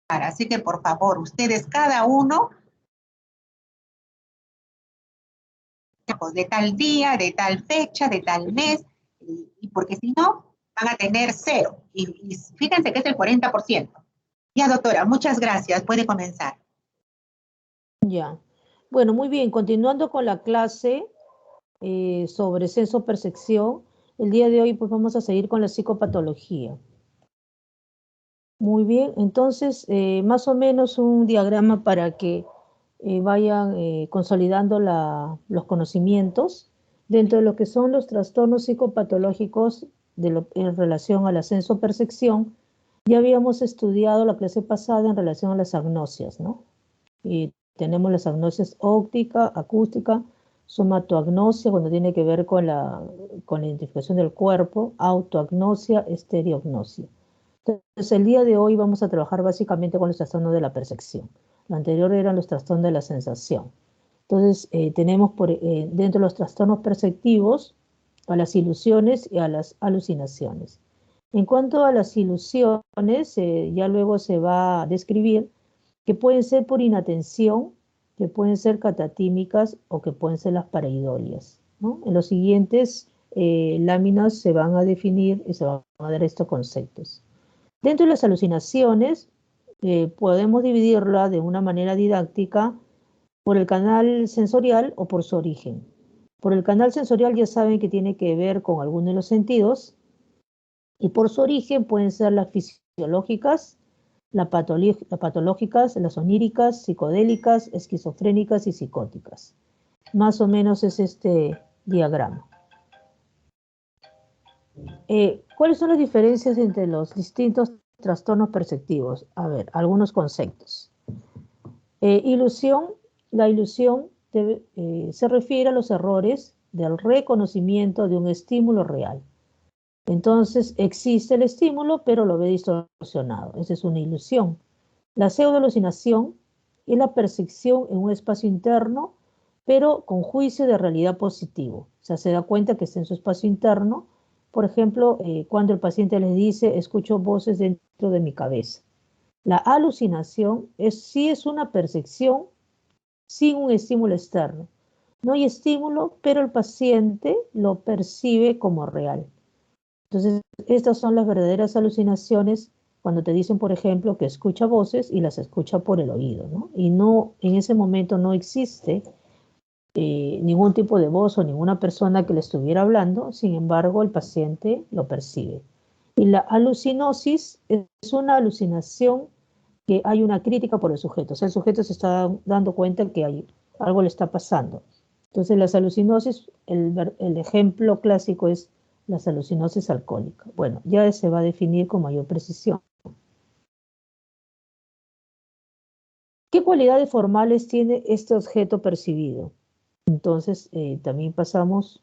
Así que, por favor, ustedes cada uno, de tal día, de tal fecha, de tal mes, y porque si no, van a tener cero. Y fíjense que es el 40%. Ya, doctora, muchas gracias. Puede comenzar. Ya. Bueno, muy bien. Continuando con la clase sobre senso-percepción, el día de hoy pues vamos a seguir con la psicopatología. Muy bien, entonces más o menos un diagrama para que vayan consolidando los conocimientos dentro de lo que son los trastornos psicopatológicos en relación a la senso-percepción. Ya habíamos estudiado la clase pasada en relación a las agnosias, ¿no? Y tenemos las agnosias óptica, acústica, somatoagnosia, cuando tiene que ver con la identificación del cuerpo, autoagnosia, estereognosia. Entonces, el día de hoy vamos a trabajar básicamente con los trastornos de la percepción. Lo anterior eran los trastornos de la sensación. Entonces, tenemos dentro de los trastornos perceptivos a las ilusiones y a las alucinaciones. En cuanto a las ilusiones, ya luego se va a describir que pueden ser por inatención, que pueden ser catatímicas o que pueden ser las pareidolias, ¿no? En los siguientes láminas se van a definir y se van a dar estos conceptos. Dentro de las alucinaciones, podemos dividirla de una manera didáctica por el canal sensorial o por su origen. Por el canal sensorial ya saben que tiene que ver con alguno de los sentidos, y por su origen pueden ser las fisiológicas, las patológicas, las oníricas, psicodélicas, esquizofrénicas y psicóticas. Más o menos es este diagrama. ¿Cuáles son las diferencias entre los distintos trastornos perceptivos? A ver, algunos conceptos. Ilusión. La ilusión se refiere a los errores del reconocimiento de un estímulo real. Entonces, existe el estímulo, pero lo ve distorsionado. Esa es una ilusión. La pseudoalucinación es la percepción en un espacio interno, pero con juicio de realidad positivo. O sea, se da cuenta que está en su espacio interno. Por ejemplo, cuando el paciente les dice, escucho voces dentro de mi cabeza. La alucinación sí es una percepción sin un estímulo externo. No hay estímulo, pero el paciente lo percibe como real. Entonces, estas son las verdaderas alucinaciones cuando te dicen, por ejemplo, que escucha voces y las escucha por el oído, ¿no? Y no, en ese momento no existe ningún tipo de voz o ninguna persona que le estuviera hablando, sin embargo, el paciente lo percibe. Y la alucinosis es una alucinación que hay una crítica por el sujeto. O sea, el sujeto se está dando cuenta que algo le está pasando. Entonces, las alucinosis, el ejemplo clásico es las alucinosis alcohólicas. Bueno, ya se va a definir con mayor precisión. ¿Qué cualidades formales tiene este objeto percibido? Entonces, también pasamos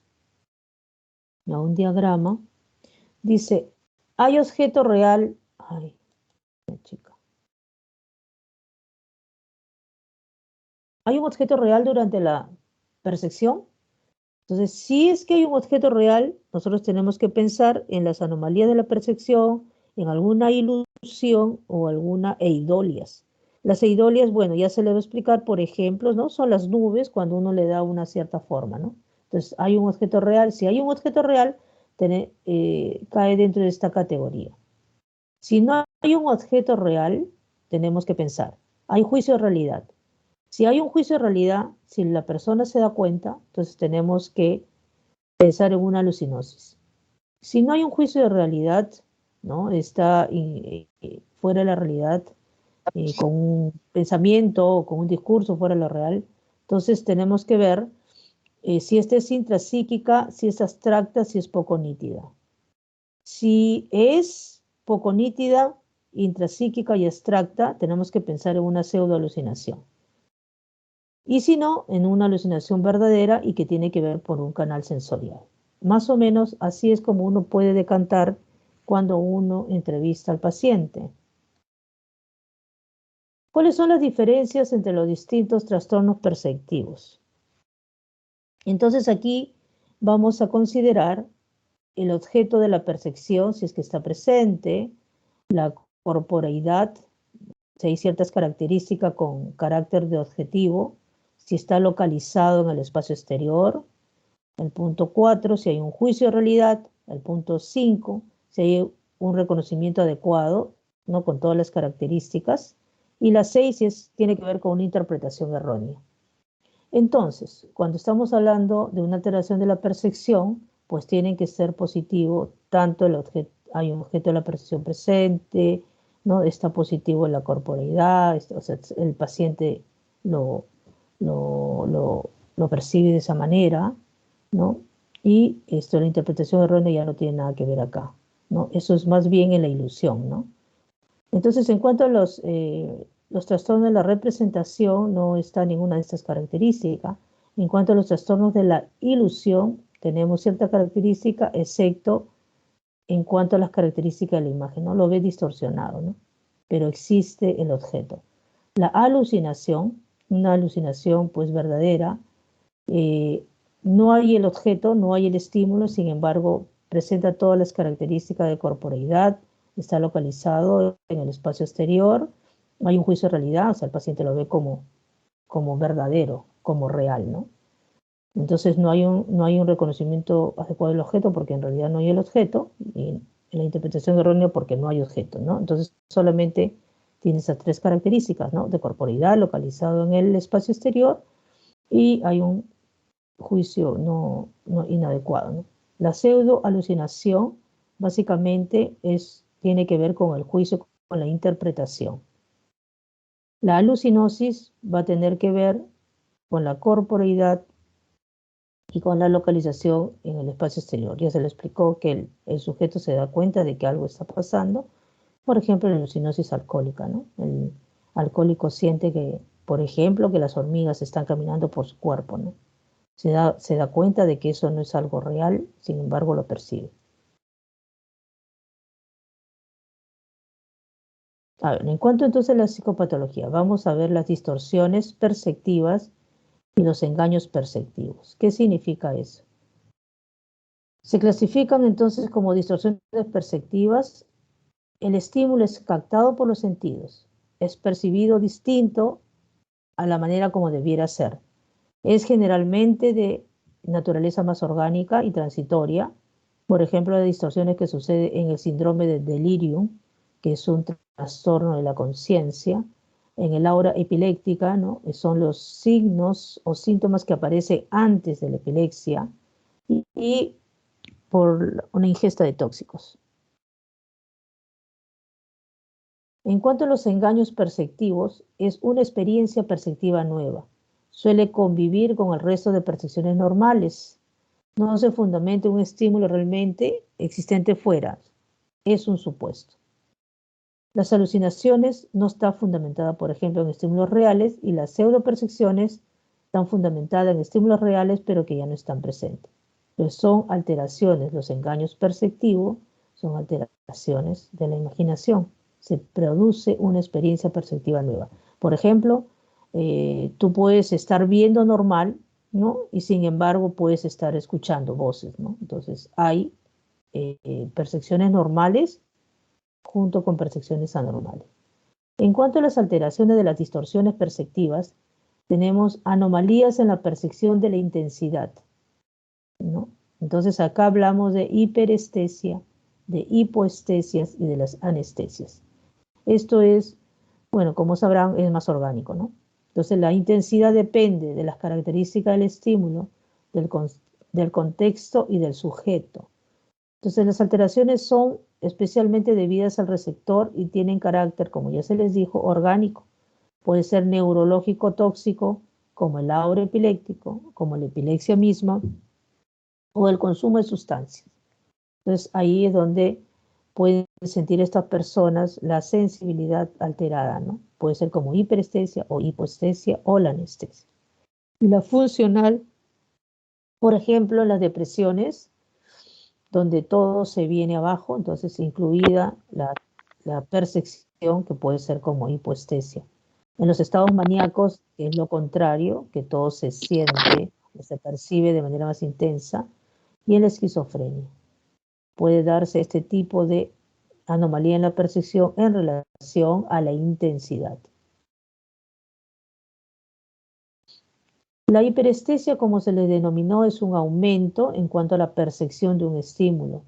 a un diagrama. Dice, hay objeto real. Ay, chica. ¿Hay un objeto real durante la percepción? Entonces, si es que hay un objeto real, nosotros tenemos que pensar en las anomalías de la percepción, en alguna ilusión o alguna eidolias. Las eidolias, bueno, ya se le va a explicar por ejemplos, ¿no? Son las nubes cuando uno le da una cierta forma, ¿no? Entonces, hay un objeto real. Si hay un objeto real, cae dentro de esta categoría. Si no hay un objeto real, tenemos que pensar, hay juicio de realidad. Si hay un juicio de realidad, si la persona se da cuenta, entonces tenemos que pensar en una alucinosis. Si no hay un juicio de realidad, ¿no? Está fuera de la realidad, con un pensamiento o con un discurso fuera de lo real, entonces tenemos que ver si esta es intrapsíquica, si es abstracta, si es poco nítida. Si es poco nítida, intrapsíquica y abstracta, tenemos que pensar en una pseudoalucinación. Y si no, en una alucinación verdadera y que tiene que ver por un canal sensorial. Más o menos así es como uno puede decantar cuando uno entrevista al paciente. ¿Cuáles son las diferencias entre los distintos trastornos perceptivos? Entonces aquí vamos a considerar el objeto de la percepción, si es que está presente, la corporeidad, si hay ciertas características con carácter de objetivo, si está localizado en el espacio exterior. El punto 4, si hay un juicio de realidad. El punto 5, si hay un reconocimiento adecuado, ¿no? Con todas las características. Y la 6 tiene que ver con una interpretación errónea. Entonces, cuando estamos hablando de una alteración de la percepción, pues tiene que ser positivo tanto el objeto, hay un objeto de la percepción presente, ¿no? Está positivo en la corporeidad, o sea, el paciente lo, lo percibe de esa manera, ¿no? Y la interpretación errónea ya no tiene nada que ver acá, ¿no? Eso es más bien en la ilusión, ¿no? Entonces, en cuanto a los trastornos de la representación, no está ninguna de estas características. En cuanto a los trastornos de la ilusión, tenemos cierta característica, excepto en cuanto a las características de la imagen, ¿no? Lo ve distorsionado, ¿no? Pero existe el objeto. La alucinación, una alucinación pues verdadera, no hay el objeto, no hay el estímulo, sin embargo, presenta todas las características de corporeidad, está localizado en el espacio exterior, hay un juicio de realidad, o sea, el paciente lo ve como verdadero, como real, ¿no? Entonces no hay un reconocimiento adecuado del objeto porque en realidad no hay el objeto, y en la interpretación errónea porque no hay objeto, ¿no? Entonces solamente tiene esas 3 características, ¿no? De corporeidad, localizado en el espacio exterior, y hay un juicio no inadecuado, ¿no? La pseudo-alucinación básicamente tiene que ver con el juicio, con la interpretación. La alucinosis va a tener que ver con la corporeidad y con la localización en el espacio exterior. Ya se le explicó que el sujeto se da cuenta de que algo está pasando. Por ejemplo, la alucinosis alcohólica, ¿no? El alcohólico siente que, por ejemplo, que las hormigas están caminando por su cuerpo, ¿no? Se da cuenta de que eso no es algo real, sin embargo lo percibe. A ver, en cuanto entonces a la psicopatología, vamos a ver las distorsiones perceptivas y los engaños perceptivos. ¿Qué significa eso? Se clasifican entonces como distorsiones perceptivas. El estímulo es captado por los sentidos, es percibido distinto a la manera como debiera ser. Es generalmente de naturaleza más orgánica y transitoria. Por ejemplo, las distorsiones que sucede en el síndrome de delirium, que es un trastorno de la conciencia, en el aura epiléptica, ¿no? Son los signos o síntomas que aparecen antes de la epilepsia y por una ingesta de tóxicos. En cuanto a los engaños perceptivos, es una experiencia perceptiva nueva. Suele convivir con el resto de percepciones normales. No se fundamenta un estímulo realmente existente fuera. Es un supuesto. Las alucinaciones no están fundamentadas, por ejemplo, en estímulos reales, y las pseudopercepciones están fundamentadas en estímulos reales, pero que ya no están presentes. Pues son alteraciones, los engaños perceptivos son alteraciones de la imaginación. Se produce una experiencia perceptiva nueva. Por ejemplo, tú puedes estar viendo normal, ¿no? Y sin embargo puedes estar escuchando voces, ¿no? Entonces hay percepciones normales junto con percepciones anormales. En cuanto a las alteraciones de las distorsiones perceptivas, tenemos anomalías en la percepción de la intensidad, ¿no? Entonces acá hablamos de hiperestesia, de hipoestesias y de las anestesias. Esto es, bueno, como sabrán, es más orgánico, ¿no? Entonces la intensidad depende de las características del estímulo, del contexto y del sujeto. Entonces las alteraciones son especialmente debidas al receptor y tienen carácter, como ya se les dijo, orgánico. Puede ser neurológico tóxico, como el aura epiléptico, como la epilepsia misma, o el consumo de sustancias. Entonces ahí es donde pueden sentir estas personas la sensibilidad alterada, ¿no? Puede ser como hiperestesia o hipoestesia o la anestesia. Y la funcional, por ejemplo, las depresiones, donde todo se viene abajo, entonces incluida la percepción, que puede ser como hipoestesia. En los estados maníacos, que es lo contrario, que todo se siente, se percibe de manera más intensa, y en la esquizofrenia puede darse este tipo de anomalía en la percepción en relación a la intensidad. La hiperestesia, como se le denominó, es un aumento en cuanto a la percepción de un estímulo.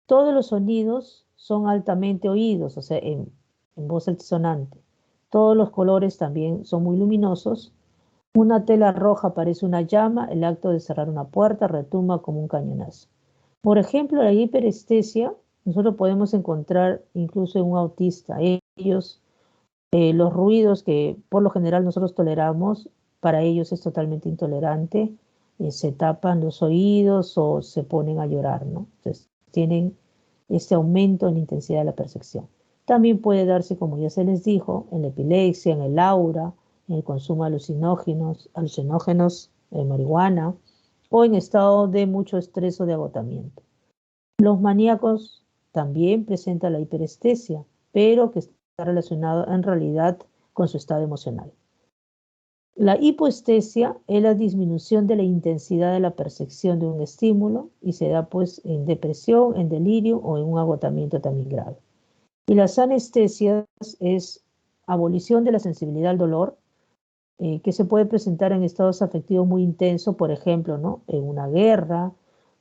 Todos los sonidos son altamente oídos, o sea, en voz altisonante. Todos los colores también son muy luminosos. Una tela roja parece una llama, el acto de cerrar una puerta retumba como un cañonazo. Por ejemplo, la hiperestesia nosotros podemos encontrar incluso en un autista. Ellos, los ruidos que por lo general nosotros toleramos, para ellos es totalmente intolerante. Se tapan los oídos o se ponen a llorar, ¿no? Entonces, tienen este aumento en la intensidad de la percepción. También puede darse, como ya se les dijo, en la epilepsia, en el aura, en el consumo de alucinógenos, marihuana, o en estado de mucho estrés o de agotamiento. Los maníacos también presentan la hiperestesia, pero que está relacionado en realidad con su estado emocional. La hipoestesia es la disminución de la intensidad de la percepción de un estímulo y se da pues en depresión, en delirio o en un agotamiento también grave. Y las anestesias es abolición de la sensibilidad al dolor, que se puede presentar en estados afectivos muy intensos, por ejemplo, ¿no? En una guerra,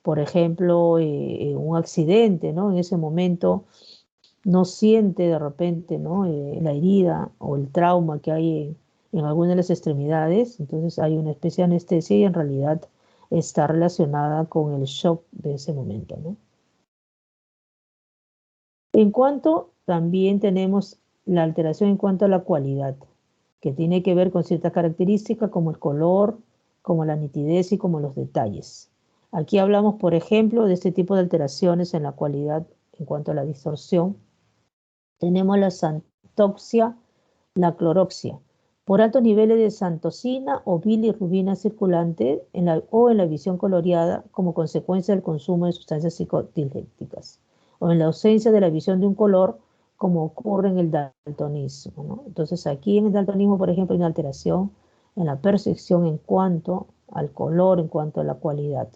por ejemplo, en un accidente, ¿no? En ese momento no siente de repente, ¿no? La herida o el trauma que hay en alguna de las extremidades, entonces hay una especie de anestesia y en realidad está relacionada con el shock de ese momento, ¿no? En cuanto también tenemos la alteración en cuanto a la cualidad, que tiene que ver con ciertas características como el color, como la nitidez y como los detalles. Aquí hablamos, por ejemplo, de este tipo de alteraciones en la cualidad en cuanto a la distorsión. Tenemos la xantoxia, la cloroxia, por altos niveles de xantosina o bilirrubina circulante o en la visión coloreada como consecuencia del consumo de sustancias psicodilépticas, o en la ausencia de la visión de un color como ocurre en el daltonismo, ¿no? Entonces aquí en el daltonismo, por ejemplo, hay una alteración en la percepción en cuanto al color, en cuanto a la cualidad.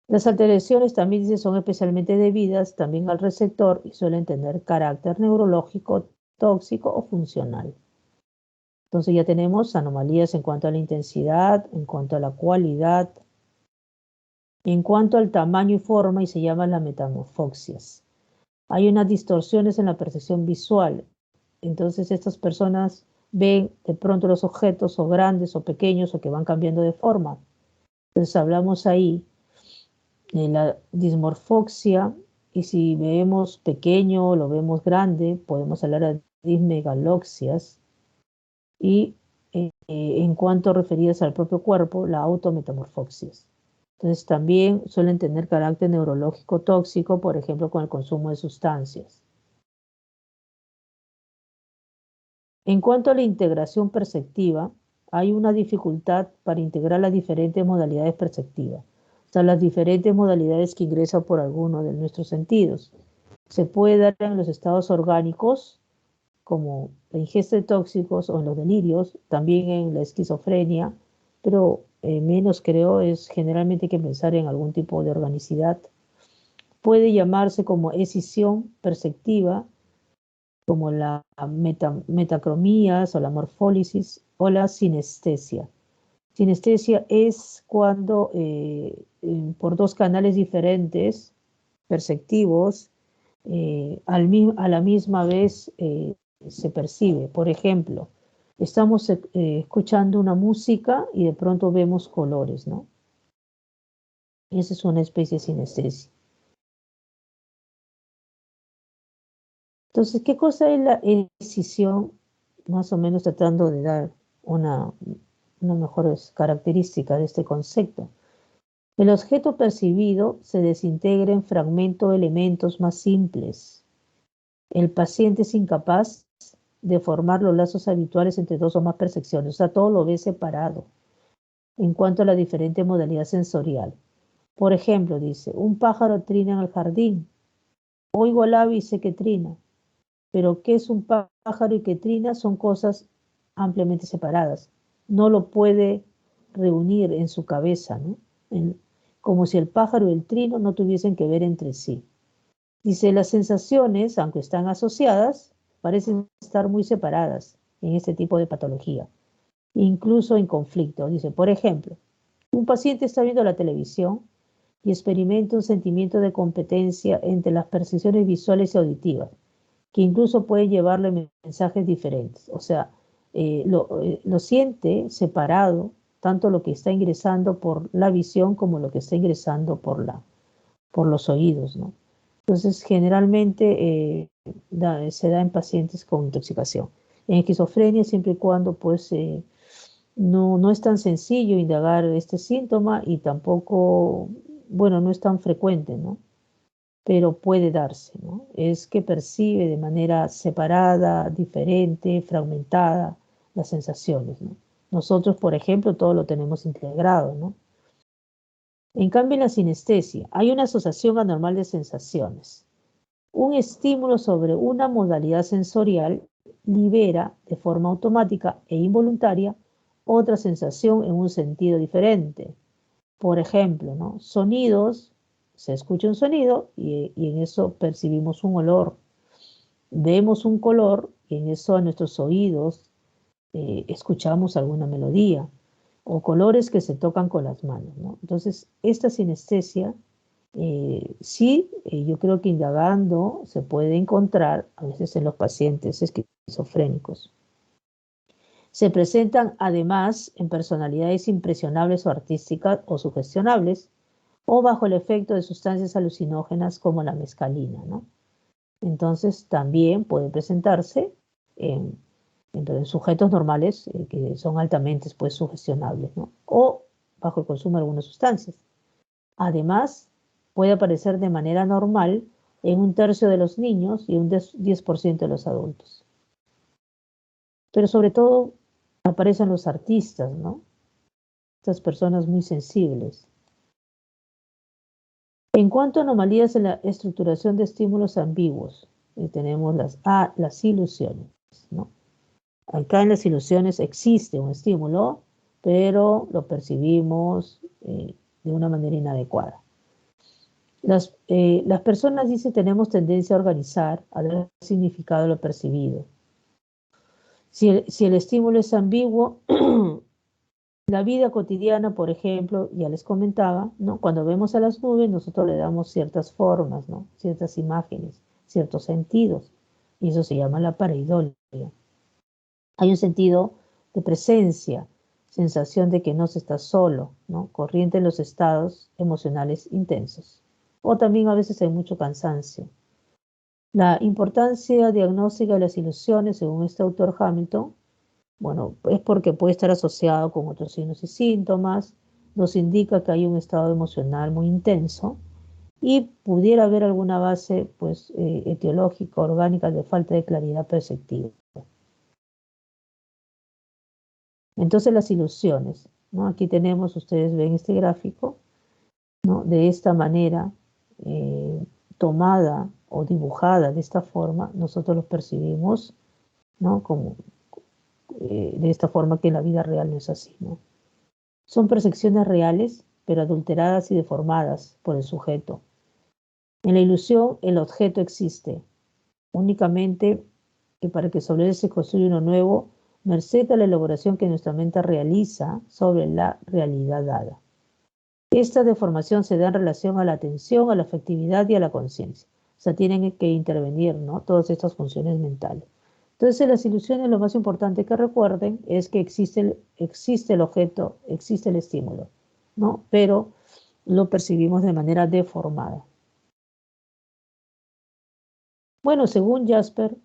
Las alteraciones también son especialmente debidas también al receptor y suelen tener carácter neurológico, tóxico o funcional. Entonces ya tenemos anomalías en cuanto a la intensidad, en cuanto a la cualidad, en cuanto al tamaño y forma, y se llaman las metamorfoxias. Hay unas distorsiones en la percepción visual. Entonces estas personas ven de pronto los objetos o grandes o pequeños o que van cambiando de forma. Entonces hablamos ahí de la dismorfoxia, y si vemos pequeño o lo vemos grande, podemos hablar de dismegaloxias. Y en cuanto referidas al propio cuerpo, la autometamorfosis. Entonces también suelen tener carácter neurológico tóxico, por ejemplo, con el consumo de sustancias. En cuanto a la integración perceptiva, hay una dificultad para integrar las diferentes modalidades perceptivas, o sea, las diferentes modalidades que ingresan por alguno de nuestros sentidos. Se puede dar en los estados orgánicos, como la ingesta de tóxicos o en los delirios, también en la esquizofrenia, pero menos creo, es generalmente hay que pensar en algún tipo de organicidad. Puede llamarse como escisión perceptiva, como la metacromías o la morfólisis o la sinestesia. Sinestesia es cuando por dos canales diferentes perceptivos a la misma vez se percibe. Por ejemplo, estamos escuchando una música y de pronto vemos colores, ¿no? Esa es una especie de sinestesia. Entonces, ¿qué cosa es la escisión? Más o menos tratando de dar una mejores características de este concepto. El objeto percibido se desintegra en fragmentos o elementos más simples. El paciente es incapaz de formar los lazos habituales entre dos o más percepciones, o sea, todo lo ve separado en cuanto a la diferente modalidad sensorial. Por ejemplo, dice, un pájaro trina en el jardín, oigo al ave y sé que trina, pero ¿qué es un pájaro y qué trina? Son cosas ampliamente separadas. No lo puede reunir en su cabeza, ¿no? Como si el pájaro y el trino no tuviesen que ver entre sí. Dice, las sensaciones, aunque están asociadas, parecen estar muy separadas en este tipo de patología, incluso en conflicto. Dice, por ejemplo, un paciente está viendo la televisión y experimenta un sentimiento de competencia entre las percepciones visuales y auditivas, que incluso puede llevarle mensajes diferentes. O sea, lo siente separado, tanto lo que está ingresando por la visión como lo que está ingresando por los oídos, ¿no? Entonces, generalmente se da en pacientes con intoxicación. En esquizofrenia, siempre y cuando pues, no es tan sencillo indagar este síntoma y tampoco, bueno, no es tan frecuente, ¿no? Pero puede darse, ¿no? Es que percibe de manera separada, diferente, fragmentada las sensaciones, ¿no? Nosotros, por ejemplo, todo lo tenemos integrado, ¿no? En cambio, en la sinestesia hay una asociación anormal de sensaciones. Un estímulo sobre una modalidad sensorial libera de forma automática e involuntaria otra sensación en un sentido diferente. Por ejemplo, ¿no? Sonidos, se escucha un sonido y en eso percibimos un olor. Vemos un color y en eso a nuestros oídos escuchamos alguna melodía o colores que se tocan con las manos, ¿no? Entonces, esta sinestesia, sí, yo creo que indagando se puede encontrar a veces en los pacientes esquizofrénicos. Se presentan además en personalidades impresionables o artísticas o sugestionables o bajo el efecto de sustancias alucinógenas como la mescalina, ¿no? Entonces también puede presentarse en sujetos normales que son altamente pues, sugestionables, ¿no? O bajo el consumo de algunas sustancias. Además, puede aparecer de manera normal en 1/3 de los niños y un 10% de los adultos. Pero sobre todo aparecen los artistas, ¿no? Estas personas muy sensibles. En cuanto a anomalías en la estructuración de estímulos ambiguos, tenemos las ilusiones, ¿no? Acá en las ilusiones existe un estímulo, pero lo percibimos de una manera inadecuada. Las personas, dice, tenemos tendencia a organizar, a dar significado a lo percibido. Si el estímulo es ambiguo, la vida cotidiana, por ejemplo, ya les comentaba, ¿no? Cuando vemos a las nubes, nosotros le damos ciertas formas, ¿no? Ciertas imágenes, ciertos sentidos, y eso se llama la pareidolia. Hay un sentido de presencia, sensación de que no se está solo, ¿no? Corriente en los estados emocionales intensos. O también a veces hay mucho cansancio. La importancia diagnóstica de las ilusiones, según este autor Hamilton, bueno, es porque puede estar asociado con otros signos y síntomas, nos indica que hay un estado emocional muy intenso y pudiera haber alguna base pues, etiológica, orgánica de falta de claridad perceptiva. Entonces las ilusiones, ¿no? Aquí tenemos, ustedes ven este gráfico, ¿no? De esta manera, tomada o dibujada de esta forma, nosotros los percibimos, ¿no? Como, de esta forma que en la vida real no es así, ¿no? Son percepciones reales, pero adulteradas y deformadas por el sujeto. En la ilusión, el objeto existe, únicamente que para que sobre él se construya uno nuevo, merced a la elaboración que nuestra mente realiza sobre la realidad dada. Esta deformación se da en relación a la atención, a la afectividad y a la conciencia. O sea, tienen que intervenir, ¿no? Todas estas funciones mentales. Entonces, en las ilusiones lo más importante que recuerden es que existe el objeto, existe el estímulo, ¿no? Pero lo percibimos de manera deformada. Bueno, según Jasper,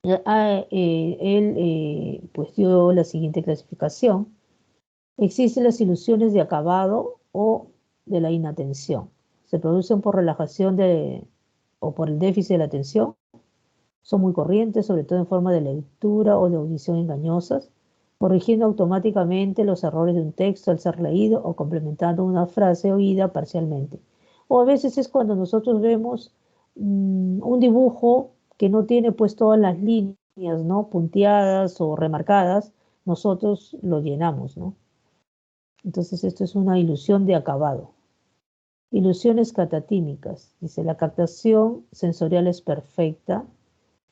él pues dio la siguiente clasificación. Existen las ilusiones de acabado o de la inatención. Se producen por relajación o por el déficit de la atención. Son muy corrientes, sobre todo en forma de lectura o de audición engañosas, corrigiendo automáticamente los errores de un texto al ser leído o complementando una frase oída parcialmente. O a veces es cuando nosotros vemos un dibujo que no tiene pues todas las líneas, ¿no? Punteadas o remarcadas, nosotros lo llenamos, ¿no? Entonces esto es una ilusión de acabado. Ilusiones catatímicas. Dice, la captación sensorial es perfecta,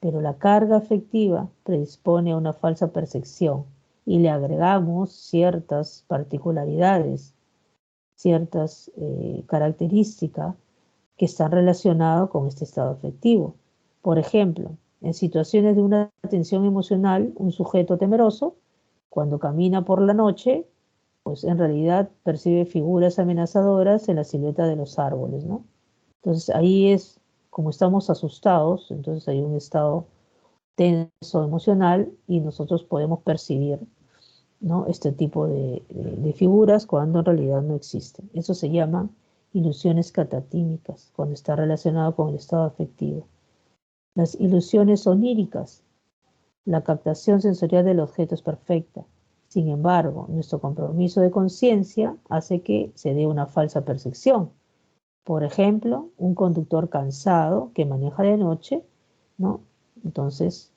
pero la carga afectiva predispone a una falsa percepción y le agregamos ciertas particularidades, ciertas características que están relacionadas con este estado afectivo. Por ejemplo, en situaciones de una tensión emocional, un sujeto temeroso, cuando camina por la noche, pues en realidad percibe figuras amenazadoras en la silueta de los árboles, ¿no? Entonces ahí es, como estamos asustados, entonces hay un estado tenso emocional y nosotros podemos percibir, ¿no?, este tipo de figuras cuando en realidad no existen. Eso se llama ilusiones catatímicas, cuando está relacionado con el estado afectivo. Las ilusiones oníricas. La captación sensorial del objeto es perfecta. Sin embargo, nuestro compromiso de conciencia hace que se dé una falsa percepción. Por ejemplo, un conductor cansado que maneja de noche, ¿no? Entonces,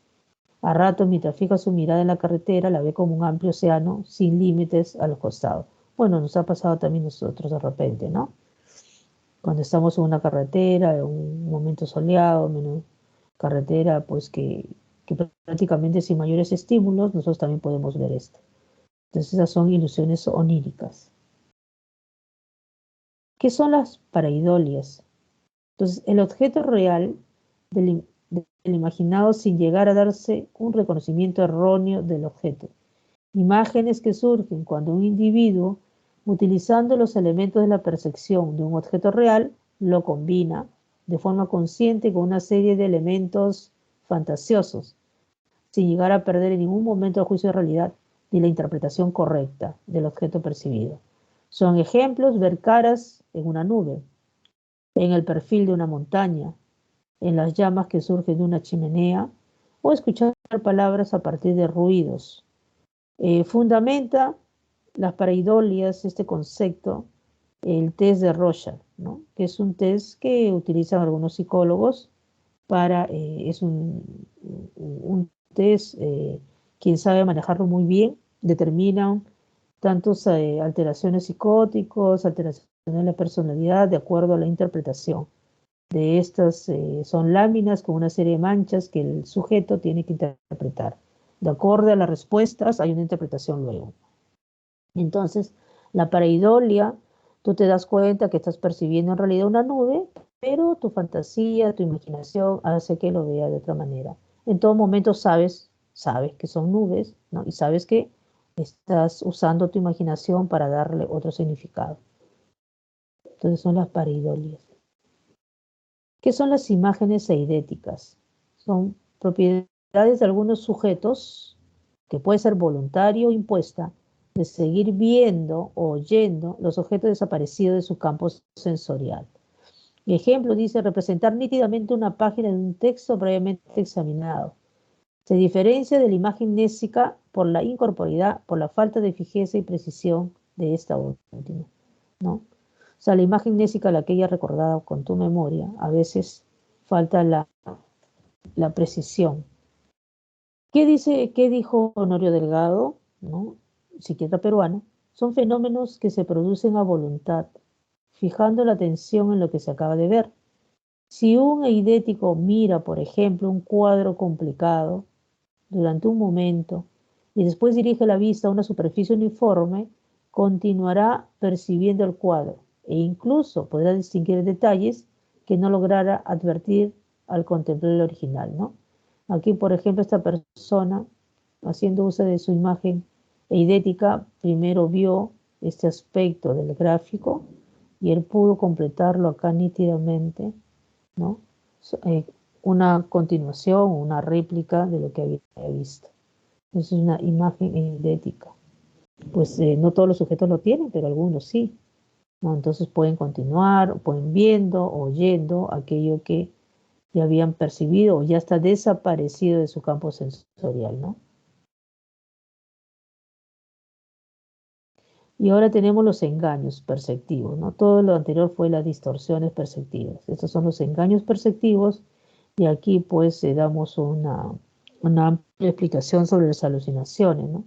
a ratos, mientras fija su mirada en la carretera, la ve como un amplio océano sin límites a los costados. Bueno, nos ha pasado también a nosotros de repente, ¿no? Cuando estamos en una carretera, en un momento soleado, menos carretera, pues que prácticamente sin mayores estímulos, nosotros también podemos ver esto. Entonces esas son ilusiones oníricas. ¿Qué son las pareidolias? Entonces el objeto real del imaginado sin llegar a darse un reconocimiento erróneo del objeto. Imágenes que surgen cuando un individuo, utilizando los elementos de la percepción de un objeto real, lo combina de forma consciente con una serie de elementos fantasiosos, sin llegar a perder en ningún momento el juicio de realidad ni la interpretación correcta del objeto percibido. Son ejemplos ver caras en una nube, en el perfil de una montaña, en las llamas que surgen de una chimenea, o escuchar palabras a partir de ruidos. Fundamenta las pareidolias, este concepto, el test de Rorschach, ¿no?, que es un test que utilizan algunos psicólogos para, es un test, quien sabe manejarlo muy bien, determinan tantos alteraciones psicóticos, alteraciones de la personalidad, de acuerdo a la interpretación. De estas son láminas con una serie de manchas que el sujeto tiene que interpretar. De acuerdo a las respuestas, hay una interpretación luego. Entonces, la pareidolia, tú te das cuenta que estás percibiendo en realidad una nube, pero tu fantasía, tu imaginación hace que lo vea de otra manera. En todo momento sabes que son nubes, ¿no?, y sabes que estás usando tu imaginación para darle otro significado. Entonces son las pareidolias. ¿Qué son las imágenes eidéticas? Son propiedades de algunos sujetos, que puede ser voluntario o impuesta, de seguir viendo o oyendo los objetos desaparecidos de su campo sensorial. Ejemplo, dice, representar nítidamente una página de un texto previamente examinado. Se diferencia de la imagen mnésica por la incorporeidad, por la falta de fijeza y precisión de esta última, ¿no? O sea, la imagen mnésica, la que ella recordado con tu memoria, a veces falta la precisión. ¿Qué dijo Honorio Delgado, ¿no?, psiquiatra peruano? Son fenómenos que se producen a voluntad, fijando la atención en lo que se acaba de ver. Si un eidético mira, por ejemplo, un cuadro complicado durante un momento y después dirige la vista a una superficie uniforme, continuará percibiendo el cuadro e incluso podrá distinguir detalles que no lograra advertir al contemplar el original, ¿no? Aquí, por ejemplo, esta persona, haciendo uso de su imagen eidética, primero vio este aspecto del gráfico y él pudo completarlo acá nítidamente, ¿no?, una continuación, una réplica de lo que había visto. Es una imagen eidética. Pues no todos los sujetos lo tienen, pero algunos sí, ¿no? Entonces pueden continuar, pueden viendo, oyendo aquello que ya habían percibido o ya está desaparecido de su campo sensorial, ¿no? Y ahora tenemos los engaños perceptivos, ¿no? Todo lo anterior fue las distorsiones perceptivas. Estos son los engaños perceptivos y aquí pues damos una amplia explicación sobre las alucinaciones, ¿no?,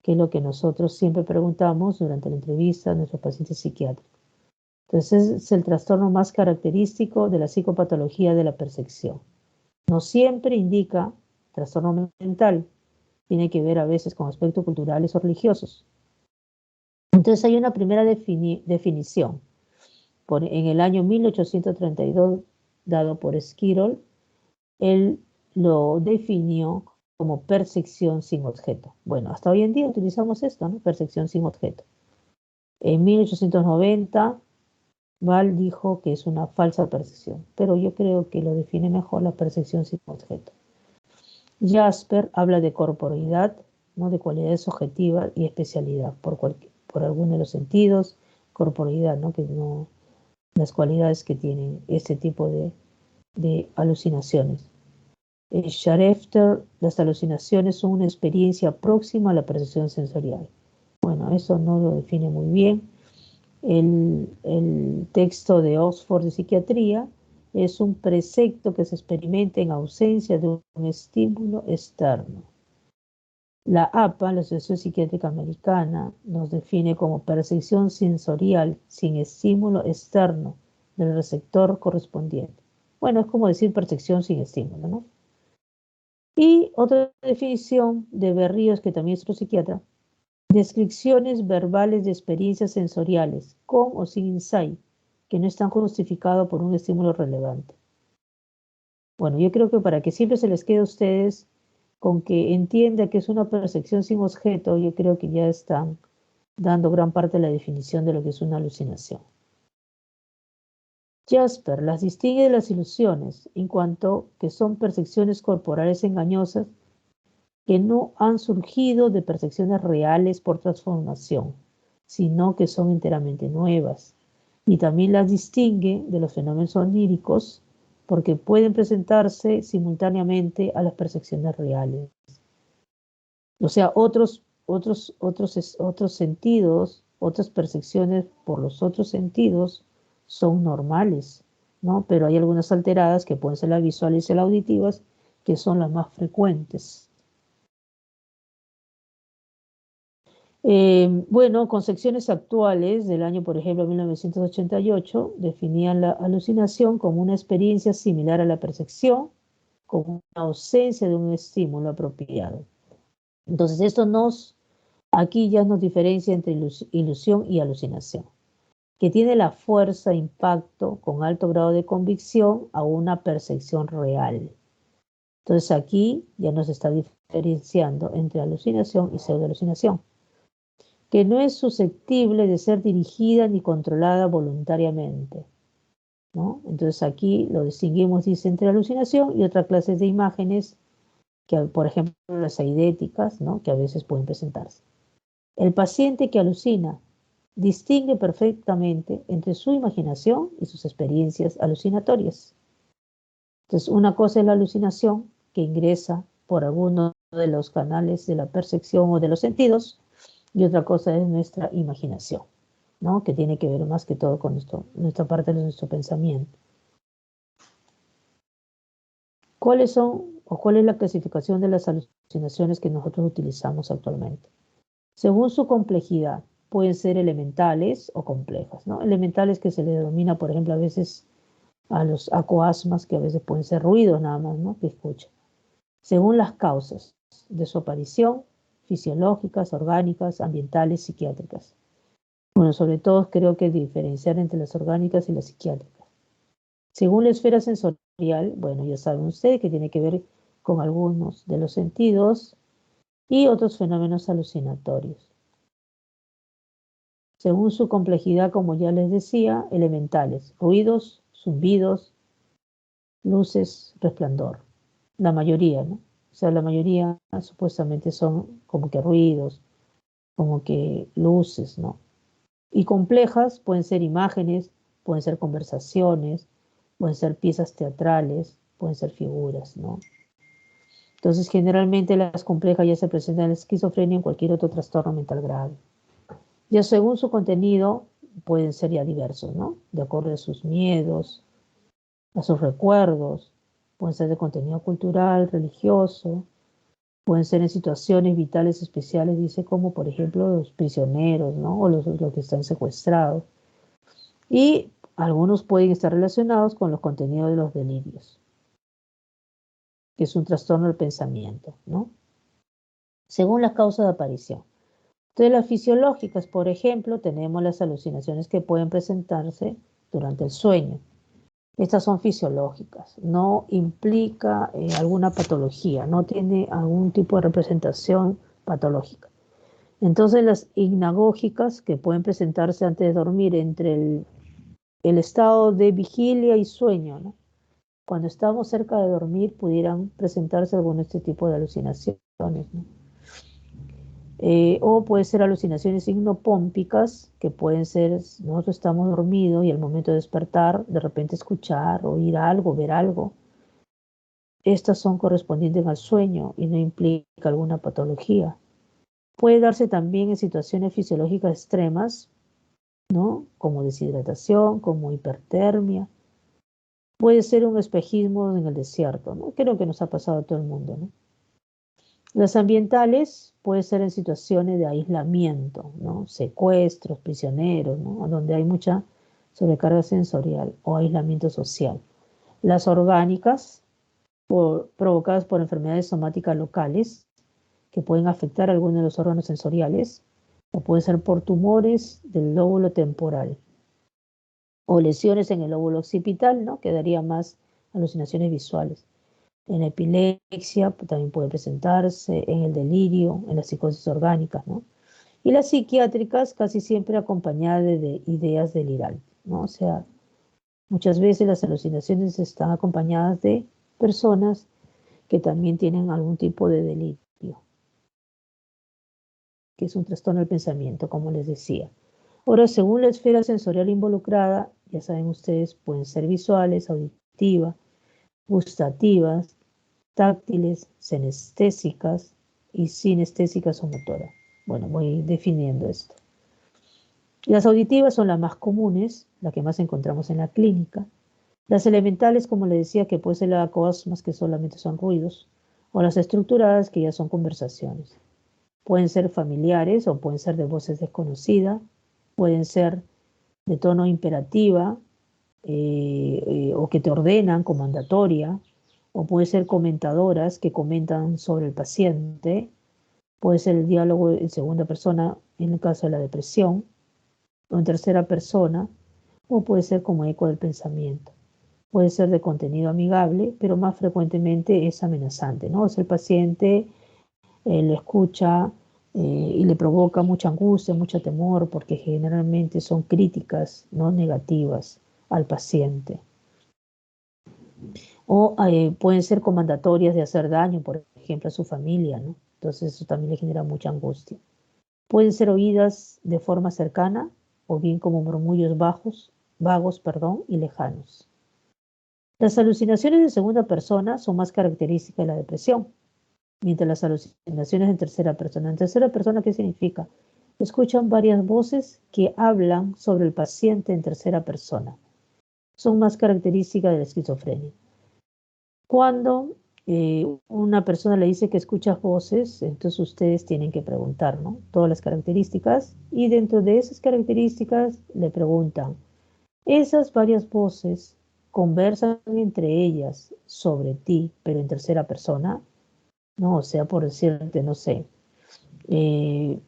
que es lo que nosotros siempre preguntamos durante la entrevista a nuestros pacientes psiquiátricos. Entonces es el trastorno más característico de la psicopatología de la percepción. No siempre indica trastorno mental, tiene que ver a veces con aspectos culturales o religiosos. Entonces hay una primera definición en el año 1832 dado por Skirol. Él lo definió como percepción sin objeto. Bueno, hasta hoy en día utilizamos esto, ¿no? Percepción sin objeto. En 1890, Val dijo que es una falsa percepción, pero yo creo que lo define mejor la percepción sin objeto. Jasper habla de corporeidad, ¿no? De cualidades objetivas y especialidad por alguno de los sentidos, corporeidad, ¿no? Que no, las cualidades que tienen este tipo de alucinaciones. Schefter, las alucinaciones son una experiencia próxima a la percepción sensorial. Bueno, eso no lo define muy bien. El texto de Oxford de Psiquiatría es un precepto que se experimenta en ausencia de un estímulo externo. La APA, la Asociación Psiquiátrica Americana, nos define como percepción sensorial sin estímulo externo del receptor correspondiente. Bueno, es como decir percepción sin estímulo, ¿no? Y otra definición de Berríos, que también es otro psiquiatra: descripciones verbales de experiencias sensoriales, con o sin insight, que no están justificadas por un estímulo relevante. Bueno, yo creo que para que siempre se les quede a ustedes con que entienda que es una percepción sin objeto, yo creo que ya están dando gran parte de la definición de lo que es una alucinación. Jasper las distingue de las ilusiones en cuanto que son percepciones corporales engañosas que no han surgido de percepciones reales por transformación, sino que son enteramente nuevas. Y también las distingue de los fenómenos oníricos porque pueden presentarse simultáneamente a las percepciones reales. O sea, otros sentidos, otras percepciones por los otros sentidos son normales, ¿no? Pero hay algunas alteradas que pueden ser las visuales y las auditivas, que son las más frecuentes. Bueno, concepciones actuales del año, por ejemplo, 1988, definían la alucinación como una experiencia similar a la percepción, con una ausencia de un estímulo apropiado. Entonces, aquí ya nos diferencia entre ilusión y alucinación, que tiene la fuerza, impacto, con alto grado de convicción a una percepción real. Entonces, aquí ya nos está diferenciando entre alucinación y pseudoalucinación, que no es susceptible de ser dirigida ni controlada voluntariamente, ¿no? Entonces aquí lo distinguimos, dice, entre alucinación y otras clases de imágenes, que, por ejemplo, las eidéticas, ¿no? Que a veces pueden presentarse. El paciente que alucina distingue perfectamente entre su imaginación y sus experiencias alucinatorias. Entonces, una cosa es la alucinación, que ingresa por alguno de los canales de la percepción o de los sentidos, y otra cosa es nuestra imaginación, ¿no? Que tiene que ver más que todo con nuestra parte de nuestro pensamiento. ¿Cuál es la clasificación de las alucinaciones que nosotros utilizamos actualmente? Según su complejidad, pueden ser elementales o complejas, ¿no? Elementales, que se le denomina, por ejemplo, a veces a los acoasmas, que a veces pueden ser ruidos nada más, ¿no? Que escuchan. Según las causas de su aparición, fisiológicas, orgánicas, ambientales, psiquiátricas. Bueno, sobre todo creo que diferenciar entre las orgánicas y las psiquiátricas. Según la esfera sensorial, bueno, ya saben ustedes que tiene que ver con algunos de los sentidos y otros fenómenos alucinatorios. Según su complejidad, como ya les decía, elementales, ruidos, zumbidos, luces, resplandor. La mayoría, ¿no? O sea, la mayoría supuestamente son como que ruidos, como que luces, ¿no? Y complejas pueden ser imágenes, pueden ser conversaciones, pueden ser piezas teatrales, pueden ser figuras, ¿no? Entonces, generalmente las complejas ya se presentan en la esquizofrenia o en cualquier otro trastorno mental grave. Ya según su contenido, pueden ser ya diversos, ¿no? De acuerdo a sus miedos, a sus recuerdos, pueden ser de contenido cultural, religioso, pueden ser en situaciones vitales especiales, dice, como por ejemplo los prisioneros, ¿no? O los que están secuestrados. Y algunos pueden estar relacionados con los contenidos de los delirios, que es un trastorno del pensamiento, ¿no? Según las causas de aparición. Entonces, las fisiológicas, por ejemplo, tenemos las alucinaciones que pueden presentarse durante el sueño. Estas son fisiológicas, no implica alguna patología, no tiene algún tipo de representación patológica. Entonces, las hipnagógicas, que pueden presentarse antes de dormir entre el estado de vigilia y sueño, ¿no? Cuando estamos cerca de dormir pudieran presentarse algún de este tipo de alucinaciones, ¿no? O puede ser alucinaciones hipnopómpicas, que pueden ser, nosotros estamos dormidos y al momento de despertar, de repente escuchar, oír algo, ver algo. Estas son correspondientes al sueño y no implica alguna patología. Puede darse también en situaciones fisiológicas extremas, ¿no? Como deshidratación, como hipertermia. Puede ser un espejismo en el desierto, ¿no? Creo que nos ha pasado a todo el mundo, ¿no? Las ambientales puede ser en situaciones de aislamiento, ¿no? Secuestros, prisioneros, ¿no? Donde hay mucha sobrecarga sensorial o aislamiento social. Las orgánicas, provocadas por enfermedades somáticas locales, que pueden afectar algunos de los órganos sensoriales, o puede ser por tumores del lóbulo temporal, o lesiones en el lóbulo occipital, ¿no? Que daría más alucinaciones visuales. En la epilepsia también puede presentarse, en el delirio, en las psicosis orgánicas, ¿no? Y las psiquiátricas casi siempre acompañadas de ideas delirantes, ¿no? O sea, muchas veces las alucinaciones están acompañadas de personas que también tienen algún tipo de delirio, que es un trastorno del pensamiento, como les decía. Ahora, según la esfera sensorial involucrada, ya saben ustedes, pueden ser visuales, auditivas, gustativas, táctiles, senestésicas y sinestésicas o motoras. Bueno, voy definiendo esto. Las auditivas son las más comunes, las que más encontramos en la clínica. Las elementales, como les decía, que puede ser la cosmas, que solamente son ruidos, o las estructuradas, que ya son conversaciones. Pueden ser familiares o pueden ser de voces desconocidas, pueden ser de tono imperativa o que te ordenan, comandatoria, o puede ser comentadoras que comentan sobre el paciente, puede ser el diálogo en segunda persona en el caso de la depresión, o en tercera persona, o puede ser como eco del pensamiento. Puede ser de contenido amigable, pero más frecuentemente es amenazante, ¿no? O sea, el paciente le escucha y le provoca mucha angustia, mucho temor, porque generalmente son críticas, no negativas al paciente. O pueden ser comandatorias de hacer daño, por ejemplo, a su familia, ¿no? Entonces eso también le genera mucha angustia. Pueden ser oídas de forma cercana o bien como murmullos vagos, y lejanos. Las alucinaciones de segunda persona son más características de la depresión, mientras las alucinaciones en tercera persona. En tercera persona, ¿qué significa? Escuchan varias voces que hablan sobre el paciente en tercera persona. Son más características de la esquizofrenia. Cuando una persona le dice que escucha voces, entonces ustedes tienen que preguntar, ¿no? Todas las características, y dentro de esas características le preguntan, ¿esas varias voces conversan entre ellas sobre ti, pero en tercera persona? ¿No? O sea, por decirte, no sé,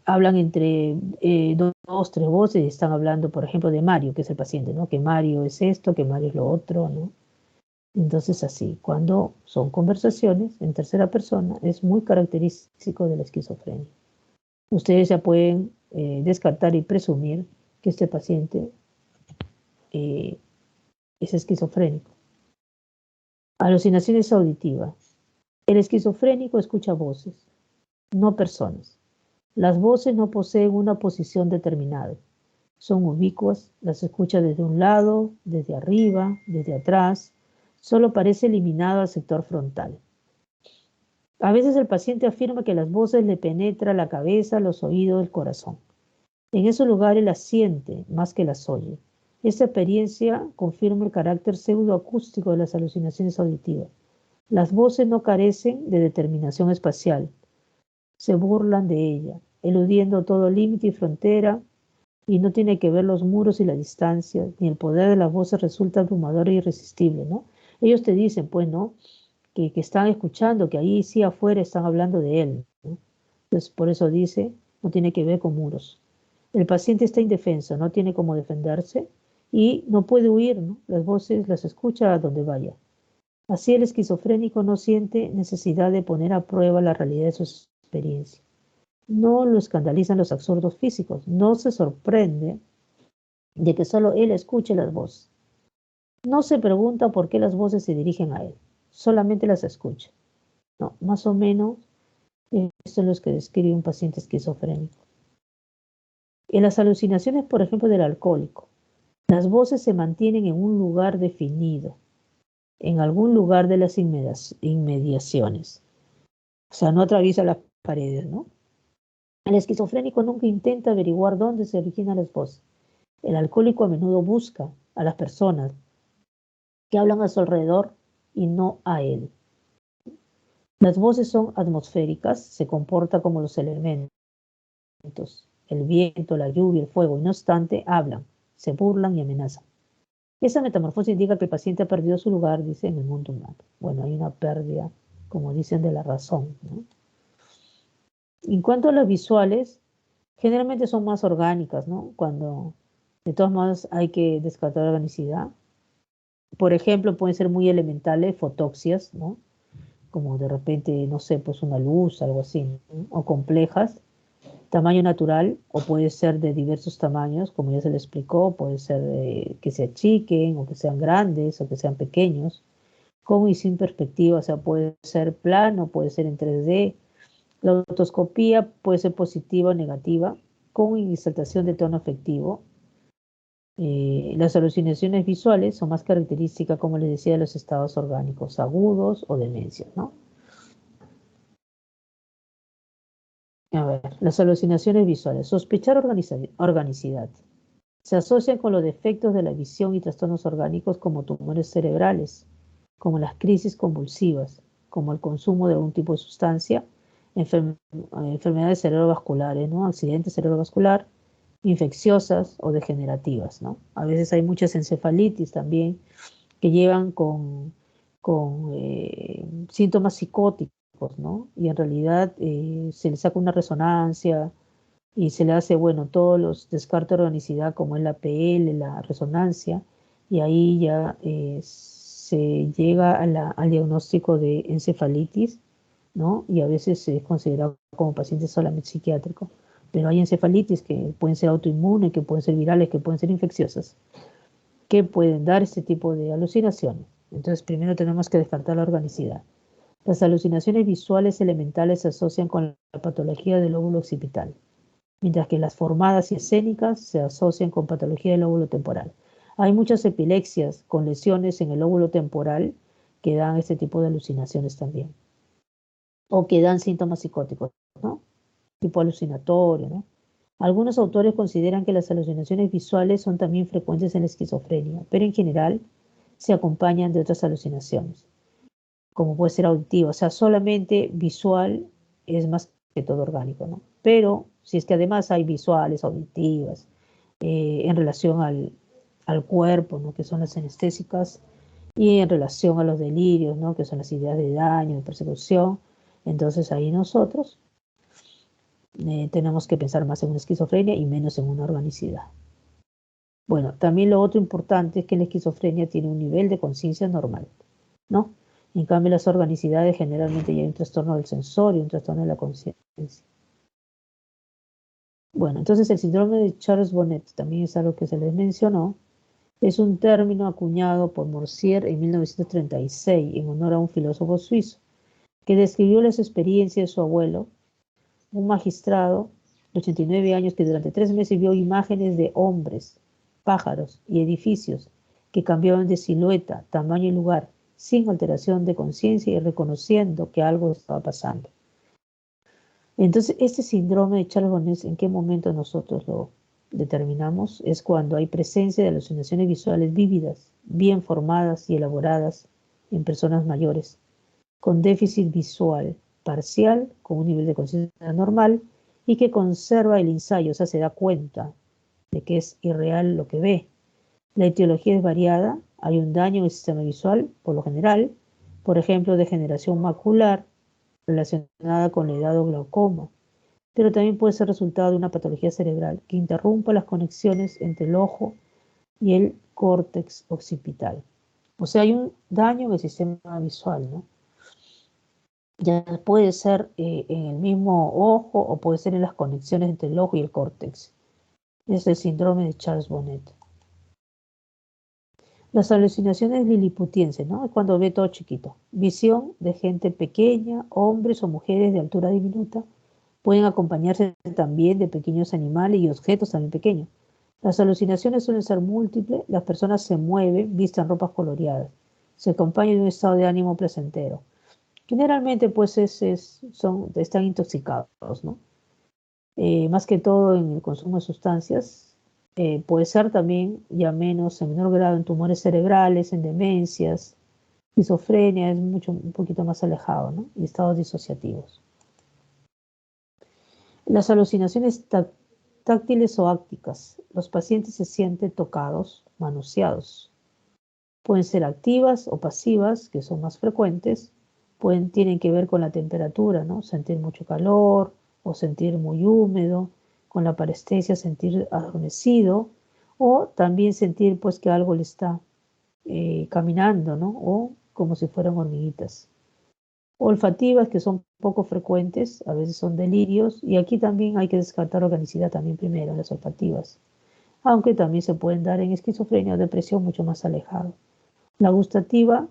hablan entre dos, tres voces y están hablando, por ejemplo, de Mario, que es el paciente, ¿no? Que Mario es esto, que Mario es lo otro, ¿no? Entonces, así, cuando son conversaciones en tercera persona, es muy característico de la esquizofrenia. Ustedes ya pueden descartar y presumir que este paciente es esquizofrénico. Alucinaciones auditivas. El esquizofrénico escucha voces, no personas. Las voces no poseen una posición determinada. Son ubicuas, las escucha desde un lado, desde arriba, desde atrás. Solo parece eliminado al sector frontal. A veces el paciente afirma que las voces le penetran la cabeza, los oídos, el corazón. En esos lugares las siente más que las oye. Esta experiencia confirma el carácter pseudoacústico de las alucinaciones auditivas. Las voces no carecen de determinación espacial. Se burlan de ella, eludiendo todo límite y frontera y no tiene que ver los muros y la distancia, ni el poder de las voces resulta abrumador e irresistible, ¿no? Ellos te dicen, pues, ¿no? Que están escuchando, que ahí sí afuera están hablando de él, ¿no? Entonces, por eso dice, no tiene que ver con muros. El paciente está indefenso, no tiene cómo defenderse y no puede huir, ¿no? Las voces las escucha a donde vaya. Así el esquizofrénico no siente necesidad de poner a prueba la realidad de sus experiencias. No lo escandalizan los absurdos físicos, no se sorprende de que solo él escuche las voces. No se pregunta por qué las voces se dirigen a él, solamente las escucha. No, más o menos esto es lo que describe un paciente esquizofrénico. En las alucinaciones, por ejemplo, del alcohólico, las voces se mantienen en un lugar definido, en algún lugar de las inmediaciones. O sea, no atraviesa las paredes, ¿no? El esquizofrénico nunca intenta averiguar dónde se originan las voces. El alcohólico a menudo busca a las personas que hablan a su alrededor y no a él. Las voces son atmosféricas, se comportan como los elementos, el viento, la lluvia, el fuego, y no obstante hablan, se burlan y amenazan. Esa metamorfosis indica que el paciente ha perdido su lugar, dice, en el mundo humano. Bueno, hay una pérdida, como dicen, de la razón, ¿no? En cuanto a las visuales, generalmente son más orgánicas, ¿no? Cuando, de todas maneras, hay que descartar la organicidad. Por ejemplo, pueden ser muy elementales, fotoxias, ¿no? Como de repente, no sé, pues una luz, algo así, ¿no? O complejas, tamaño natural, o puede ser de diversos tamaños, como ya se le explicó, puede ser que se achiquen, o que sean grandes, o que sean pequeños, con y sin perspectiva, o sea, puede ser plano, puede ser en 3D. La otoscopía puede ser positiva o negativa, con exaltación de tono afectivo. Las alucinaciones visuales son más características, como les decía, de los estados orgánicos agudos o demencias, ¿no? A ver, las alucinaciones visuales. Sospechar organicidad. Se asocian con los defectos de la visión y trastornos orgánicos como tumores cerebrales, como las crisis convulsivas, como el consumo de algún tipo de sustancia, enfermedades cerebrovasculares, ¿no? Accidentes cerebrovascular, infecciosas o degenerativas, ¿no? A veces hay muchas encefalitis también que llevan con síntomas psicóticos, ¿no? Y en realidad se le saca una resonancia y se le hace, bueno, todos los descartes de organicidad como es la PL, la resonancia, y ahí ya se llega al diagnóstico de encefalitis, ¿no? Y a veces se es considerado como paciente solamente psiquiátrico. Pero hay encefalitis que pueden ser autoinmunes, que pueden ser virales, que pueden ser infecciosas, que pueden dar este tipo de alucinaciones. Entonces, primero tenemos que descartar la organicidad. Las alucinaciones visuales elementales se asocian con la patología del lóbulo occipital, mientras que las formadas y escénicas se asocian con patología del lóbulo temporal. Hay muchas epilepsias con lesiones en el lóbulo temporal que dan este tipo de alucinaciones también, o que dan síntomas psicóticos, ¿no? Tipo alucinatorio, ¿no? Algunos autores consideran que las alucinaciones visuales son también frecuentes en la esquizofrenia, pero en general se acompañan de otras alucinaciones, como puede ser auditiva, o sea, solamente visual es más que todo orgánico, ¿no? Pero si es que además hay visuales, auditivas, en relación al cuerpo, ¿no? Que son las anestésicas, y en relación a los delirios, ¿no? Que son las ideas de daño, de persecución, entonces ahí nosotros tenemos que pensar más en una esquizofrenia y menos en una organicidad. Bueno, también lo otro importante es que la esquizofrenia tiene un nivel de conciencia normal, ¿no? En cambio, las organicidades generalmente ya hay un trastorno del sensorio, un trastorno de la conciencia. Bueno, entonces el síndrome de Charles Bonnet también es algo que se les mencionó. Es un término acuñado por Morsier en 1936 en honor a un filósofo suizo que describió las experiencias de su abuelo, un magistrado de 89 años que durante 3 meses vio imágenes de hombres, pájaros y edificios que cambiaban de silueta, tamaño y lugar, sin alteración de conciencia y reconociendo que algo estaba pasando. Entonces, este síndrome de Charles Bonnet, ¿en qué momento nosotros lo determinamos? Es cuando hay presencia de alucinaciones visuales vívidas, bien formadas y elaboradas en personas mayores, con déficit visual parcial, con un nivel de conciencia normal y que conserva el ensayo, o sea, se da cuenta de que es irreal lo que ve. La etiología es variada, hay un daño en el sistema visual, por lo general, por ejemplo, degeneración macular relacionada con la edad o glaucoma, pero también puede ser resultado de una patología cerebral que interrumpa las conexiones entre el ojo y el córtex occipital. O sea, hay un daño en el sistema visual, ¿no? Ya puede ser en el mismo ojo o puede ser en las conexiones entre el ojo y el córtex. Es el síndrome de Charles-Bonnet. Las alucinaciones liliputienses, ¿no? Es cuando ve todo chiquito. Visión de gente pequeña, hombres o mujeres de altura diminuta. Pueden acompañarse también de pequeños animales y objetos también pequeños. Las alucinaciones suelen ser múltiples, las personas se mueven, visten ropas coloreadas. Se acompaña de un estado de ánimo placentero. Generalmente, pues, están intoxicados, ¿no? Más que todo en el consumo de sustancias. Puede ser también, ya menos, en menor grado, en tumores cerebrales, en demencias, esquizofrenia, es un poquito más alejado, ¿no? Y estados disociativos. Las alucinaciones táctiles o ácticas. Los pacientes se sienten tocados, manoseados. Pueden ser activas o pasivas, que son más frecuentes. Tienen que ver con la temperatura, ¿no? Sentir mucho calor o sentir muy húmedo. Con la parestesia sentir adormecido. O también sentir pues que algo le está caminando, ¿no? O como si fueran hormiguitas. Olfativas, que son poco frecuentes, a veces son delirios, y aquí también hay que descartar organicidad también primero, las olfativas, aunque también se pueden dar en esquizofrenia o depresión mucho más alejado. La gustativa,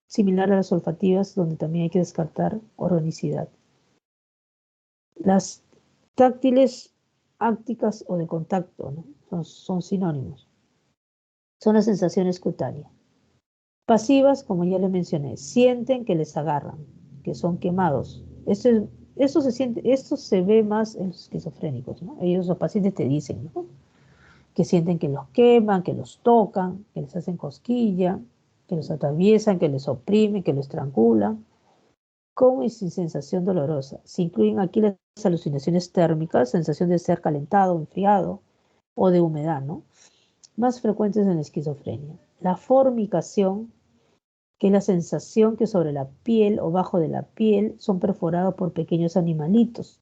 similar a las olfativas, donde también hay que descartar organicidad. Las táctiles, ácticas o de contacto, ¿no? Son sinónimos. Son las sensaciones cutáneas. Pasivas, como ya le mencioné, sienten que les agarran, que son quemados. Esto se ve más en los esquizofrénicos, ¿no? Ellos, los pacientes, te dicen, ¿no? Que sienten que los queman, que los tocan, que les hacen cosquilla, que los atraviesan, que les oprimen, que los estrangulan, con y sin sensación dolorosa. Se incluyen aquí las alucinaciones térmicas, sensación de ser calentado, enfriado o de humedad, ¿no? Más frecuentes en la esquizofrenia. La formicación, que es la sensación que sobre la piel o bajo de la piel son perforados por pequeños animalitos.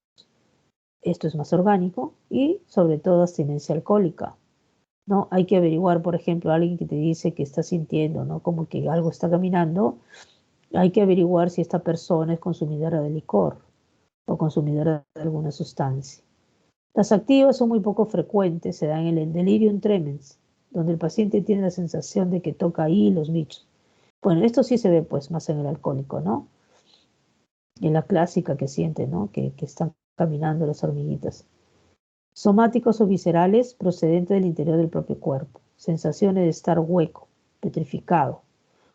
Esto es más orgánico y sobre todo abstinencia alcohólica, ¿no? Hay que averiguar, por ejemplo, alguien que te dice que está sintiendo, ¿no? Como que algo está caminando, hay que averiguar si esta persona es consumidora de licor o consumidora de alguna sustancia. Las activas son muy poco frecuentes, se dan en el delirium tremens, donde el paciente tiene la sensación de que toca ahí los bichos. Bueno, esto sí se ve pues más en el alcohólico, ¿no? En la clásica que siente, ¿no? Que están caminando las hormiguitas. Somáticos o viscerales procedentes del interior del propio cuerpo. Sensaciones de estar hueco, petrificado,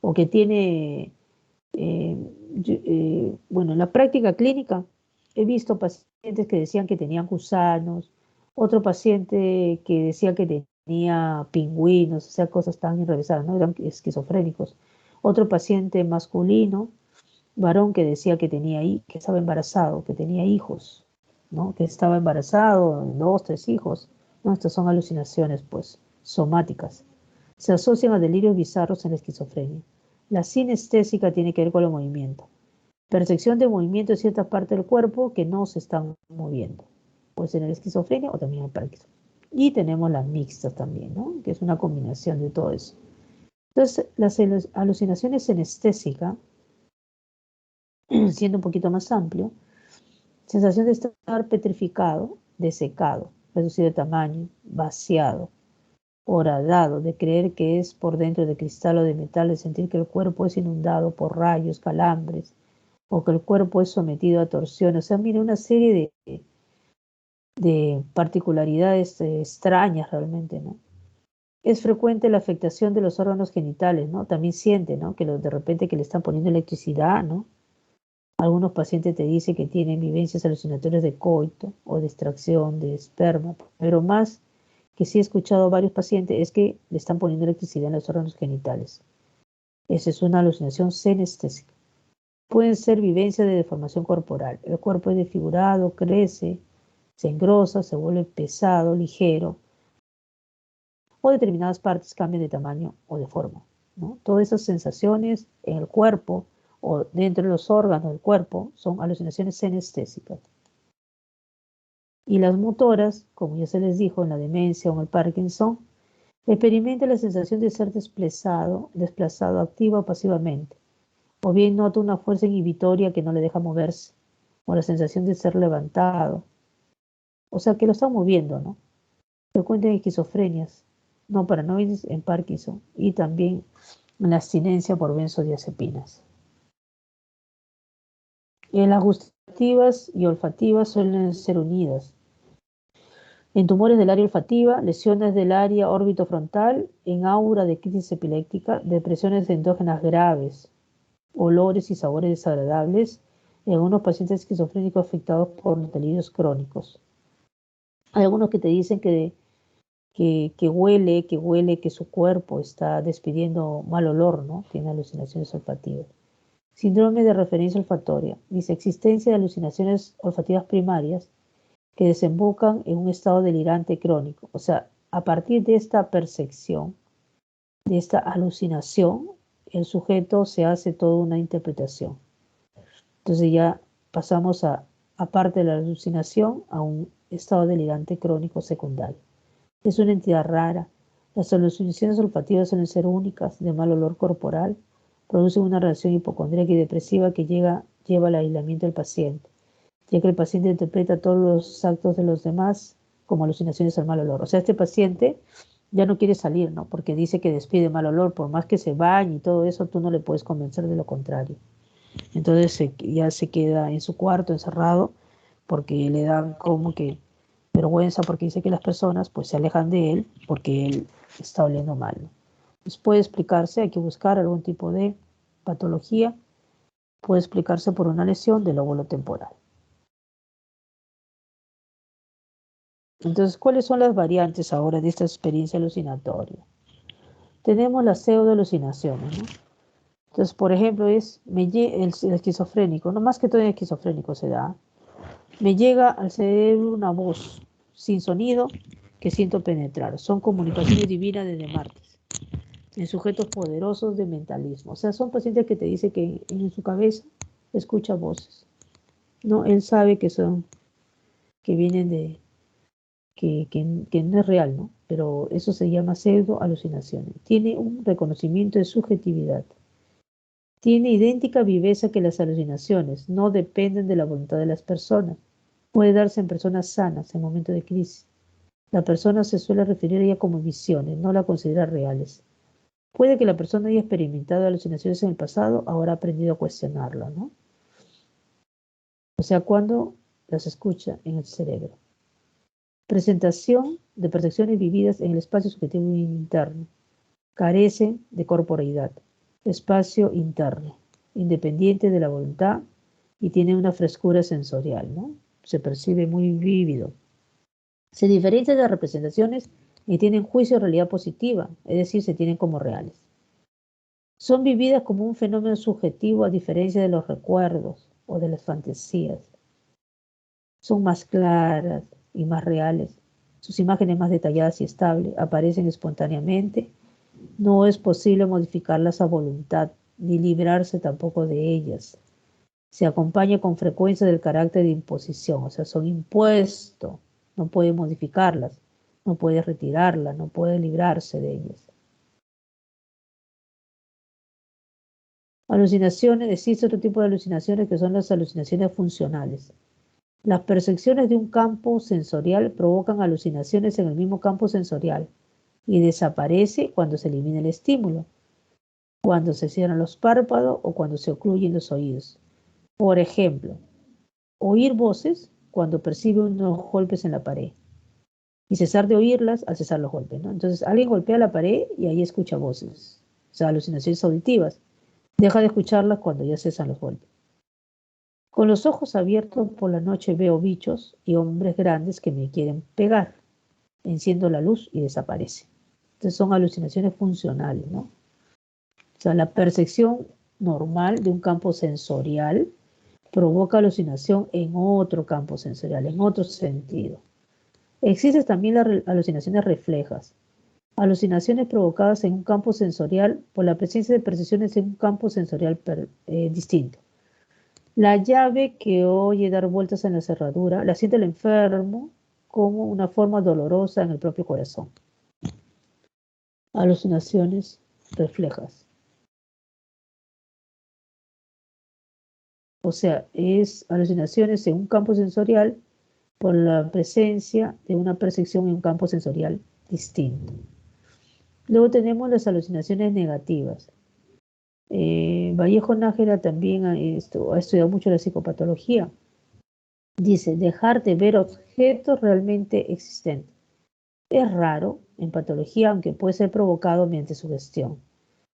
o que tiene, bueno, en la práctica clínica he visto pacientes que decían que tenían gusanos, otro paciente que decía que tenía pingüinos, o sea, cosas tan enrevesadas, ¿no? Eran esquizofrénicos. Otro paciente masculino, varón, que decía que que estaba embarazado, que tenía hijos, ¿no? Que estaba embarazado, 2, 3 hijos, ¿no? Estas son alucinaciones, pues, somáticas. Se asocian a delirios bizarros en la esquizofrenia. La sinestésica tiene que ver con el movimiento. Percepción de movimiento de cierta parte del cuerpo que no se están moviendo. Puede ser en la esquizofrenia o también en el Parkinson. Y tenemos las mixtas también, ¿no? Que es una combinación de todo eso. Entonces, las alucinaciones sinestésicas, siendo un poquito más amplio, sensación de estar petrificado, desecado, reducido de tamaño, vaciado, horadado, de creer que es por dentro de cristal o de metal, de sentir que el cuerpo es inundado por rayos, calambres, o que el cuerpo es sometido a torsiones. O sea, mire, una serie de particularidades extrañas realmente, ¿no? Es frecuente la afectación de los órganos genitales, ¿no? También siente, ¿no? Que de repente que le están poniendo electricidad, ¿no? Algunos pacientes te dicen que tienen vivencias alucinatorias de coito o de extracción de esperma, pero más que sí he escuchado a varios pacientes es que le están poniendo electricidad en los órganos genitales. Esa es una alucinación senestésica. Pueden ser vivencias de deformación corporal. El cuerpo es desfigurado, crece, se engrosa, se vuelve pesado, ligero. o determinadas partes cambian de tamaño o de forma, ¿no? Todas esas sensaciones en el cuerpo o dentro de los órganos del cuerpo son alucinaciones senestésicas. Y las motoras, como ya se les dijo en la demencia o en el Parkinson, experimenta la sensación de ser desplazado activa o pasivamente, o bien nota una fuerza inhibitoria que no le deja moverse, o la sensación de ser levantado. O sea, que lo está moviendo, ¿no? Frecuente en esquizofrenias, no paranoides en Parkinson, y también en la abstinencia por benzodiazepinas. Las gustativas y olfativas suelen ser unidas. En tumores del área olfativa, lesiones del área órbito-frontal, en aura de crisis epiléptica, depresiones endógenas graves, olores y sabores desagradables en algunos pacientes esquizofrénicos afectados por delirios crónicos. Hay algunos que te dicen que huele, que su cuerpo está despidiendo mal olor, ¿no? Tiene alucinaciones olfativas. Síndrome de referencia olfatoria. Dice existencia de alucinaciones olfativas primarias que desembocan en un estado delirante crónico. O sea, a partir de esta percepción, de esta alucinación, el sujeto se hace toda una interpretación. Entonces ya pasamos aparte de la alucinación, a un estado delirante crónico secundario. Es una entidad rara. Las alucinaciones olfativas suelen ser únicas, de mal olor corporal, producen una reacción hipocondríaca y depresiva que lleva al aislamiento del paciente, ya que el paciente interpreta todos los actos de los demás como alucinaciones al mal olor. O sea, este paciente ya no quiere salir, ¿no? Porque dice que despide mal olor, por más que se bañe y todo eso, tú no le puedes convencer de lo contrario. Entonces ya se queda en su cuarto encerrado porque le dan como que vergüenza, porque dice que las personas pues se alejan de él porque él está oliendo mal, ¿no? Pues puede explicarse, hay que buscar algún tipo de patología, puede explicarse por una lesión del lóbulo temporal. Entonces, ¿cuáles son las variantes ahora de esta experiencia alucinatoria? Tenemos las pseudoalucinaciones, ¿no? Entonces, por ejemplo, es el esquizofrénico, no más que todo el esquizofrénico se da. Me llega al cerebro una voz sin sonido que siento penetrar. Son comunicaciones divinas desde martes, en sujetos poderosos de mentalismo. O sea, son pacientes que te dicen que en su cabeza escucha voces. No, él sabe que vienen de, que no es real, ¿no? Pero eso se llama pseudo-alucinaciones. Tiene un reconocimiento de subjetividad. Tiene idéntica viveza que las alucinaciones. No dependen de la voluntad de las personas. Puede darse en personas sanas en momentos de crisis. La persona se suele referir a ella como visiones, no la considera reales. Puede que la persona haya experimentado alucinaciones en el pasado, ahora ha aprendido a cuestionarla, ¿no? O sea, cuando las escucha en el cerebro. Presentación de percepciones vividas en el espacio subjetivo interno. Carece de corporeidad. Espacio interno, independiente de la voluntad y tiene una frescura sensorial, ¿no? Se percibe muy vívido. Se diferencia de las representaciones y tienen juicio de realidad positiva, es decir, se tienen como reales. Son vividas como un fenómeno subjetivo a diferencia de los recuerdos o de las fantasías. Son más claras y más reales. Sus imágenes más detalladas y estables aparecen espontáneamente. No es posible modificarlas a voluntad, ni librarse tampoco de ellas. Se acompaña con frecuencia del carácter de imposición, o sea, son impuestos. No puede modificarlas, no puede retirarlas, no puede librarse de ellas. Alucinaciones, existe otro tipo de alucinaciones que son las alucinaciones funcionales. Las percepciones de un campo sensorial provocan alucinaciones en el mismo campo sensorial y desaparece cuando se elimina el estímulo, cuando se cierran los párpados o cuando se ocluyen los oídos. Por ejemplo, oír voces cuando percibe unos golpes en la pared y cesar de oírlas al cesar los golpes, ¿no? Entonces alguien golpea la pared y ahí escucha voces, o sea, alucinaciones auditivas. Deja de escucharlas cuando ya cesan los golpes. Con los ojos abiertos por la noche veo bichos y hombres grandes que me quieren pegar. Enciendo la luz y desaparece. Entonces son alucinaciones funcionales, ¿no? O sea, la percepción normal de un campo sensorial provoca alucinación en otro campo sensorial, en otro sentido. Existen también las alucinaciones reflejas. Alucinaciones provocadas en un campo sensorial por la presencia de percepciones en un campo sensorial distinto. La llave que oye dar vueltas en la cerradura la siente el enfermo como una forma dolorosa en el propio corazón. Alucinaciones reflejas. O sea, es alucinaciones en un campo sensorial por la presencia de una percepción en un campo sensorial distinto. Luego tenemos las alucinaciones negativas. Vallejo Nájera también ha estudiado mucho la psicopatología. Dice, dejar de ver objetos realmente existentes. Es raro en patología, aunque puede ser provocado mediante sugestión.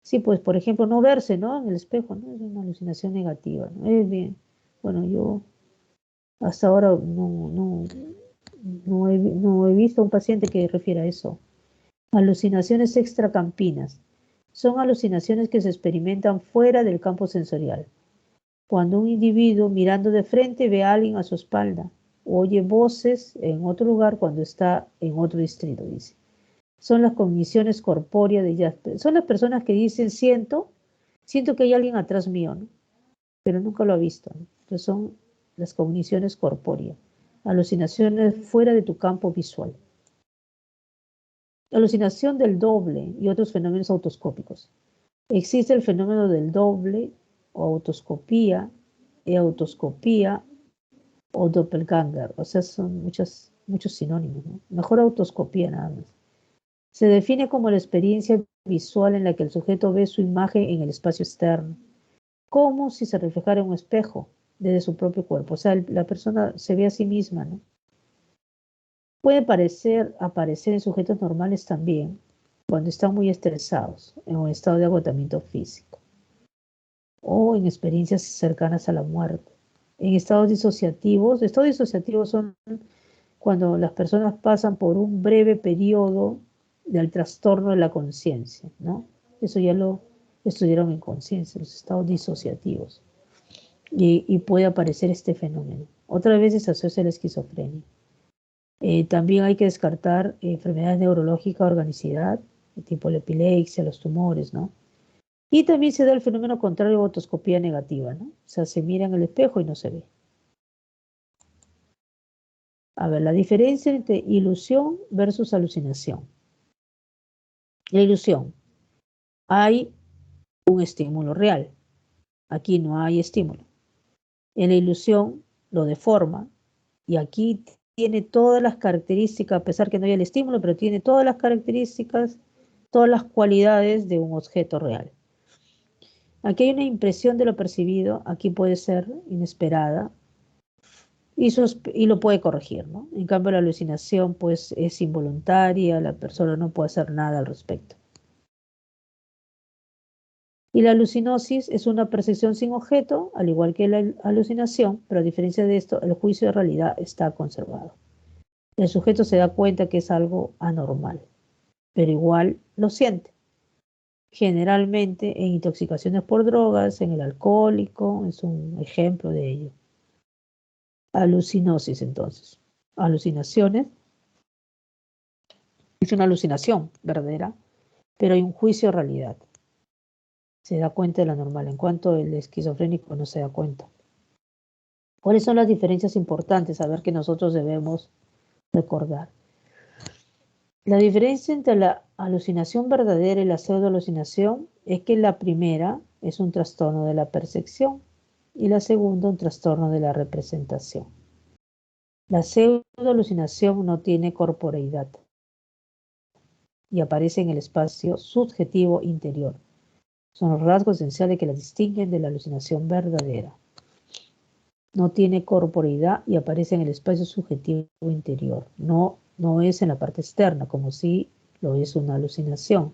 Sí, pues, por ejemplo, no verse, ¿no? En el espejo, ¿no? Es una alucinación negativa, ¿no? Es bien. Bueno, yo hasta ahora no he visto a un paciente que refiera a eso. Alucinaciones extracampinas. Son alucinaciones que se experimentan fuera del campo sensorial. Cuando un individuo mirando de frente ve a alguien a su espalda, o oye voces en otro lugar cuando está en otro distrito, dice. Son las cogniciones corpóreas de ellas. Son las personas que dicen, siento que hay alguien atrás mío, ¿no? Pero nunca lo ha visto, ¿no? Entonces son las cogniciones corpóreas. Alucinaciones fuera de tu campo visual. Alucinación del doble y otros fenómenos autoscópicos. Existe el fenómeno del doble o autoscopía, e-autoscopía o doppelganger. O sea, son muchos sinónimos, ¿no? Mejor autoscopía nada más. Se define como la experiencia visual en la que el sujeto ve su imagen en el espacio externo, como si se reflejara en un espejo desde su propio cuerpo. O sea, la persona se ve a sí misma, ¿no? Puede aparecer en sujetos normales también, cuando están muy estresados, en un estado de agotamiento físico, o en experiencias cercanas a la muerte. En estados disociativos son cuando las personas pasan por un breve periodo del trastorno de la conciencia, ¿no? Eso ya lo estudiaron en conciencia, los estados disociativos. Y puede aparecer este fenómeno. Otra vez se asocia a la esquizofrenia. También hay que descartar enfermedades neurológicas, organicidad, tipo la epilepsia, los tumores, ¿no? Y también se da el fenómeno contrario a otoscopía negativa, ¿no? O sea, se mira en el espejo y no se ve. A ver, la diferencia entre ilusión versus alucinación. La ilusión, hay un estímulo real. Aquí no hay estímulo. En la ilusión lo deforma y aquí tiene todas las características, a pesar que no hay el estímulo, pero tiene todas las características, todas las cualidades de un objeto real. Aquí hay una impresión de lo percibido, aquí puede ser inesperada y lo puede corregir, ¿no? En cambio, la alucinación pues es involuntaria, la persona no puede hacer nada al respecto. Y la alucinosis es una percepción sin objeto, al igual que la alucinación, pero a diferencia de esto, el juicio de realidad está conservado. El sujeto se da cuenta que es algo anormal, pero igual lo siente. Generalmente en intoxicaciones por drogas, en el alcohólico, es un ejemplo de ello. Alucinosis, entonces. Alucinaciones. Es una alucinación verdadera, pero hay un juicio de realidad. Se da cuenta de la normal, en cuanto el esquizofrénico no se da cuenta. ¿Cuáles son las diferencias importantes? A ver, que nosotros debemos recordar. La diferencia entre la alucinación verdadera y la pseudoalucinación es que la primera es un trastorno de la percepción y la segunda un trastorno de la representación. La pseudoalucinación no tiene corporeidad y aparece en el espacio subjetivo interior. Son los rasgos esenciales que la distinguen de la alucinación verdadera. No tiene corporeidad y aparece en el espacio subjetivo interior. No es en la parte externa, como si lo es una alucinación.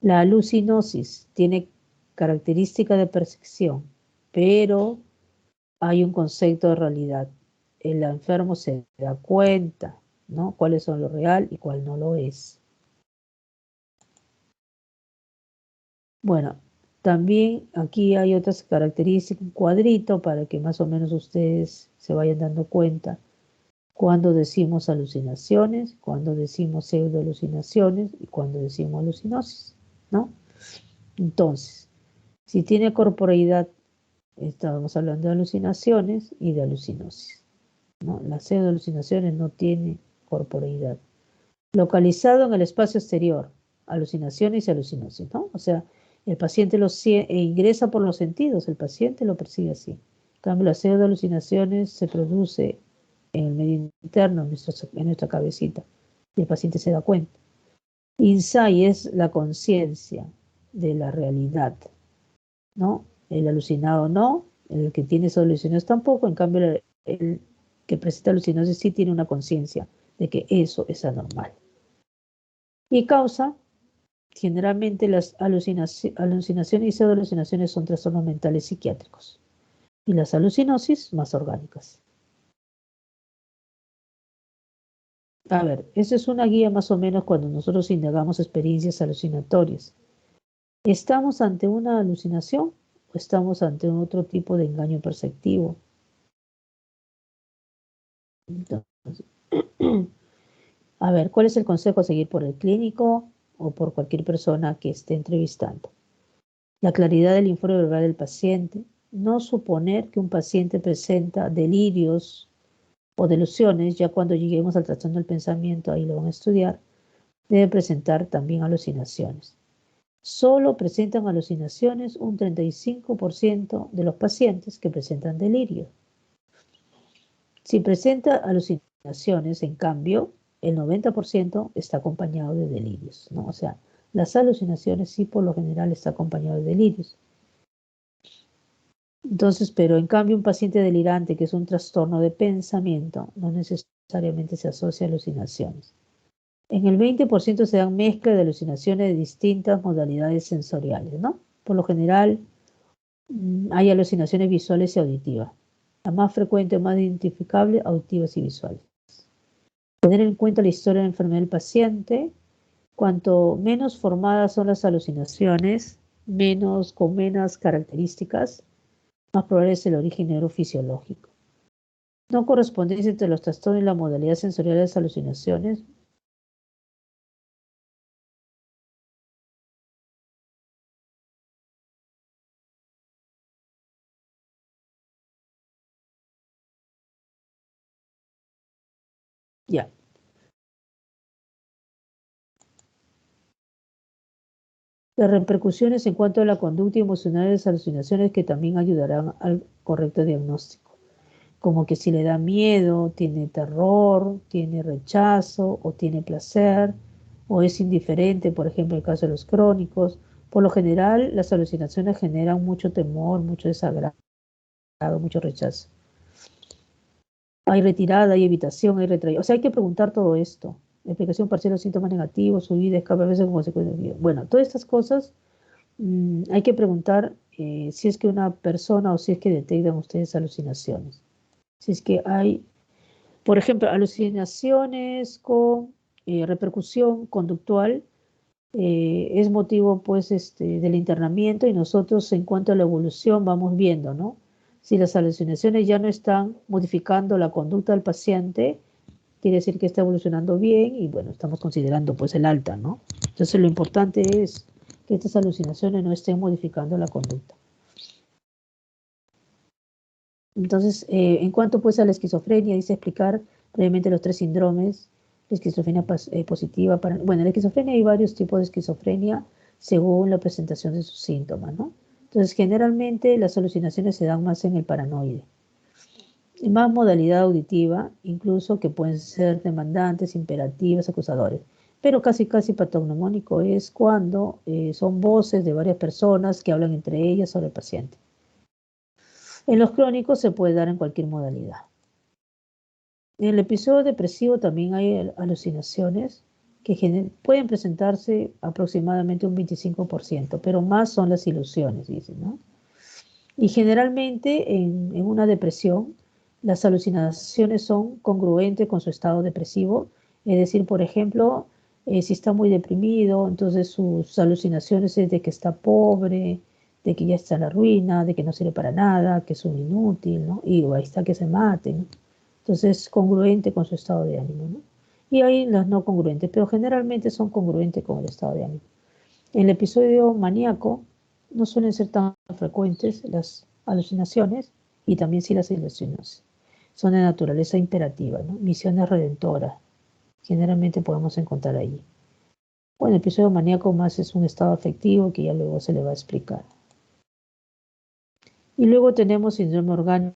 La alucinosis tiene característica de percepción, pero hay un concepto de realidad. El enfermo se da cuenta, ¿no? Cuáles son lo real y cuál no lo es. Bueno, también aquí hay otras características, un cuadrito para que más o menos ustedes se vayan dando cuenta Cuando decimos alucinaciones, cuando decimos pseudoalucinaciones y cuando decimos alucinosis, ¿no? Entonces, si tiene corporeidad, estamos hablando de alucinaciones y de alucinosis, ¿no? Las pseudoalucinaciones no tienen corporeidad. Localizado en el espacio exterior, alucinaciones y alucinosis, ¿no? O sea, el paciente ingresa por los sentidos, el paciente lo percibe así. En cambio, las pseudoalucinaciones se produce en el medio interno, en nuestra cabecita, y el paciente se da cuenta. Insight es la conciencia de la realidad, ¿no? El alucinado no, el que tiene alucinaciones tampoco, en cambio el que presenta alucinosis sí tiene una conciencia de que eso es anormal. Y causa, generalmente las alucinaciones y pseudoalucinaciones son trastornos mentales psiquiátricos y las alucinosis más orgánicas. A ver, esa es una guía más o menos cuando nosotros indagamos experiencias alucinatorias. ¿Estamos ante una alucinación o estamos ante otro tipo de engaño perceptivo? Entonces, a ver, ¿cuál es el consejo a seguir por el clínico o por cualquier persona que esté entrevistando? La claridad del informe verbal del paciente, no suponer que un paciente presenta delirios o delusiones, ya cuando lleguemos al trastorno del pensamiento, ahí lo van a estudiar, debe presentar también alucinaciones. Solo presentan alucinaciones un 35% de los pacientes que presentan delirio. Si presenta alucinaciones, en cambio, el 90% está acompañado de delirios, ¿no? O sea, las alucinaciones sí por lo general está acompañado de delirios. Entonces, pero en cambio un paciente delirante, que es un trastorno de pensamiento, no necesariamente se asocia a alucinaciones. En el 20% se dan mezcla de alucinaciones de distintas modalidades sensoriales, ¿no? Por lo general hay alucinaciones visuales y auditivas. La más frecuente o más identificable, auditivas y visuales. Tener en cuenta la historia de la enfermedad del paciente. Cuanto menos formadas son las alucinaciones, con menos características, más probable es el origen neurofisiológico. No correspondencia entre los trastornos y la modalidad sensorial de las alucinaciones. Ya. Las repercusiones en cuanto a la conducta emocional de las alucinaciones que también ayudarán al correcto diagnóstico. Como que si le da miedo, tiene terror, tiene rechazo o tiene placer o es indiferente, por ejemplo, en el caso de los crónicos. Por lo general, las alucinaciones generan mucho temor, mucho desagrado, mucho rechazo. Hay retirada, hay evitación, hay retraída. O sea, hay que preguntar todo esto. Explicación parcial de los síntomas negativos, subida, escape a veces como consecuencia. Bueno, todas estas cosas hay que preguntar si es que una persona o si es que detectan ustedes alucinaciones. Si es que hay, por ejemplo, alucinaciones con repercusión conductual, es motivo pues del internamiento y nosotros en cuanto a la evolución vamos viendo, ¿no? Si las alucinaciones ya no están modificando la conducta del paciente, quiere decir que está evolucionando bien y bueno, estamos considerando pues el alta, ¿no? Entonces lo importante es que estas alucinaciones no estén modificando la conducta. Entonces, en cuanto pues a la esquizofrenia, dice explicar brevemente los 3 síndromes, la esquizofrenia positiva, bueno, en la esquizofrenia hay varios tipos de esquizofrenia según la presentación de sus síntomas, ¿no? Entonces, generalmente las alucinaciones se dan más en el paranoide. Y más modalidad auditiva, incluso que pueden ser demandantes, imperativas, acusadores. Pero casi patognomónico es cuando son voces de varias personas que hablan entre ellas sobre el paciente. En los crónicos se puede dar en cualquier modalidad. En el episodio depresivo también hay alucinaciones que pueden presentarse aproximadamente un 25%, pero más son las ilusiones, dicen, ¿no? Y generalmente en una depresión, las alucinaciones son congruentes con su estado depresivo, es decir, por ejemplo, si está muy deprimido, entonces sus alucinaciones es de que está pobre, de que ya está en la ruina, de que no sirve para nada, que es un inútil, ¿no? Y ahí está que se mate, ¿no? Entonces es congruente con su estado de ánimo, ¿no? Y hay las no congruentes, pero generalmente son congruentes con el estado de ánimo. En el episodio maníaco no suelen ser tan frecuentes las alucinaciones y también sí las ilusiones. Son de naturaleza imperativa, ¿no? Misiones redentoras. Generalmente podemos encontrar ahí. Bueno, el episodio maníaco más es un estado afectivo que ya luego se le va a explicar. Y luego tenemos síndrome orgánico,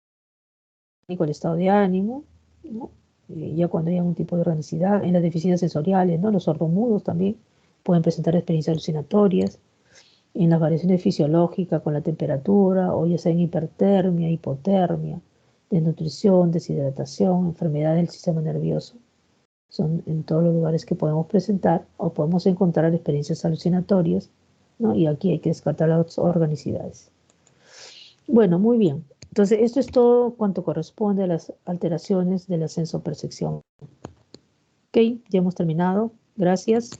el estado de ánimo, ¿no? Ya cuando hay algún tipo de organicidad, en las deficiencias sensoriales, ¿no? Los sordomudos también pueden presentar experiencias alucinatorias, en las variaciones fisiológicas con la temperatura, o ya sea en hipertermia, hipotermia, desnutrición, deshidratación, enfermedades del sistema nervioso. Son en todos los lugares que podemos presentar o podemos encontrar experiencias alucinatorias, ¿no? Y aquí hay que descartar las organicidades. Bueno, muy bien. Entonces, esto es todo cuanto corresponde a las alteraciones del ascenso-percepción. Ok, ya hemos terminado. Gracias.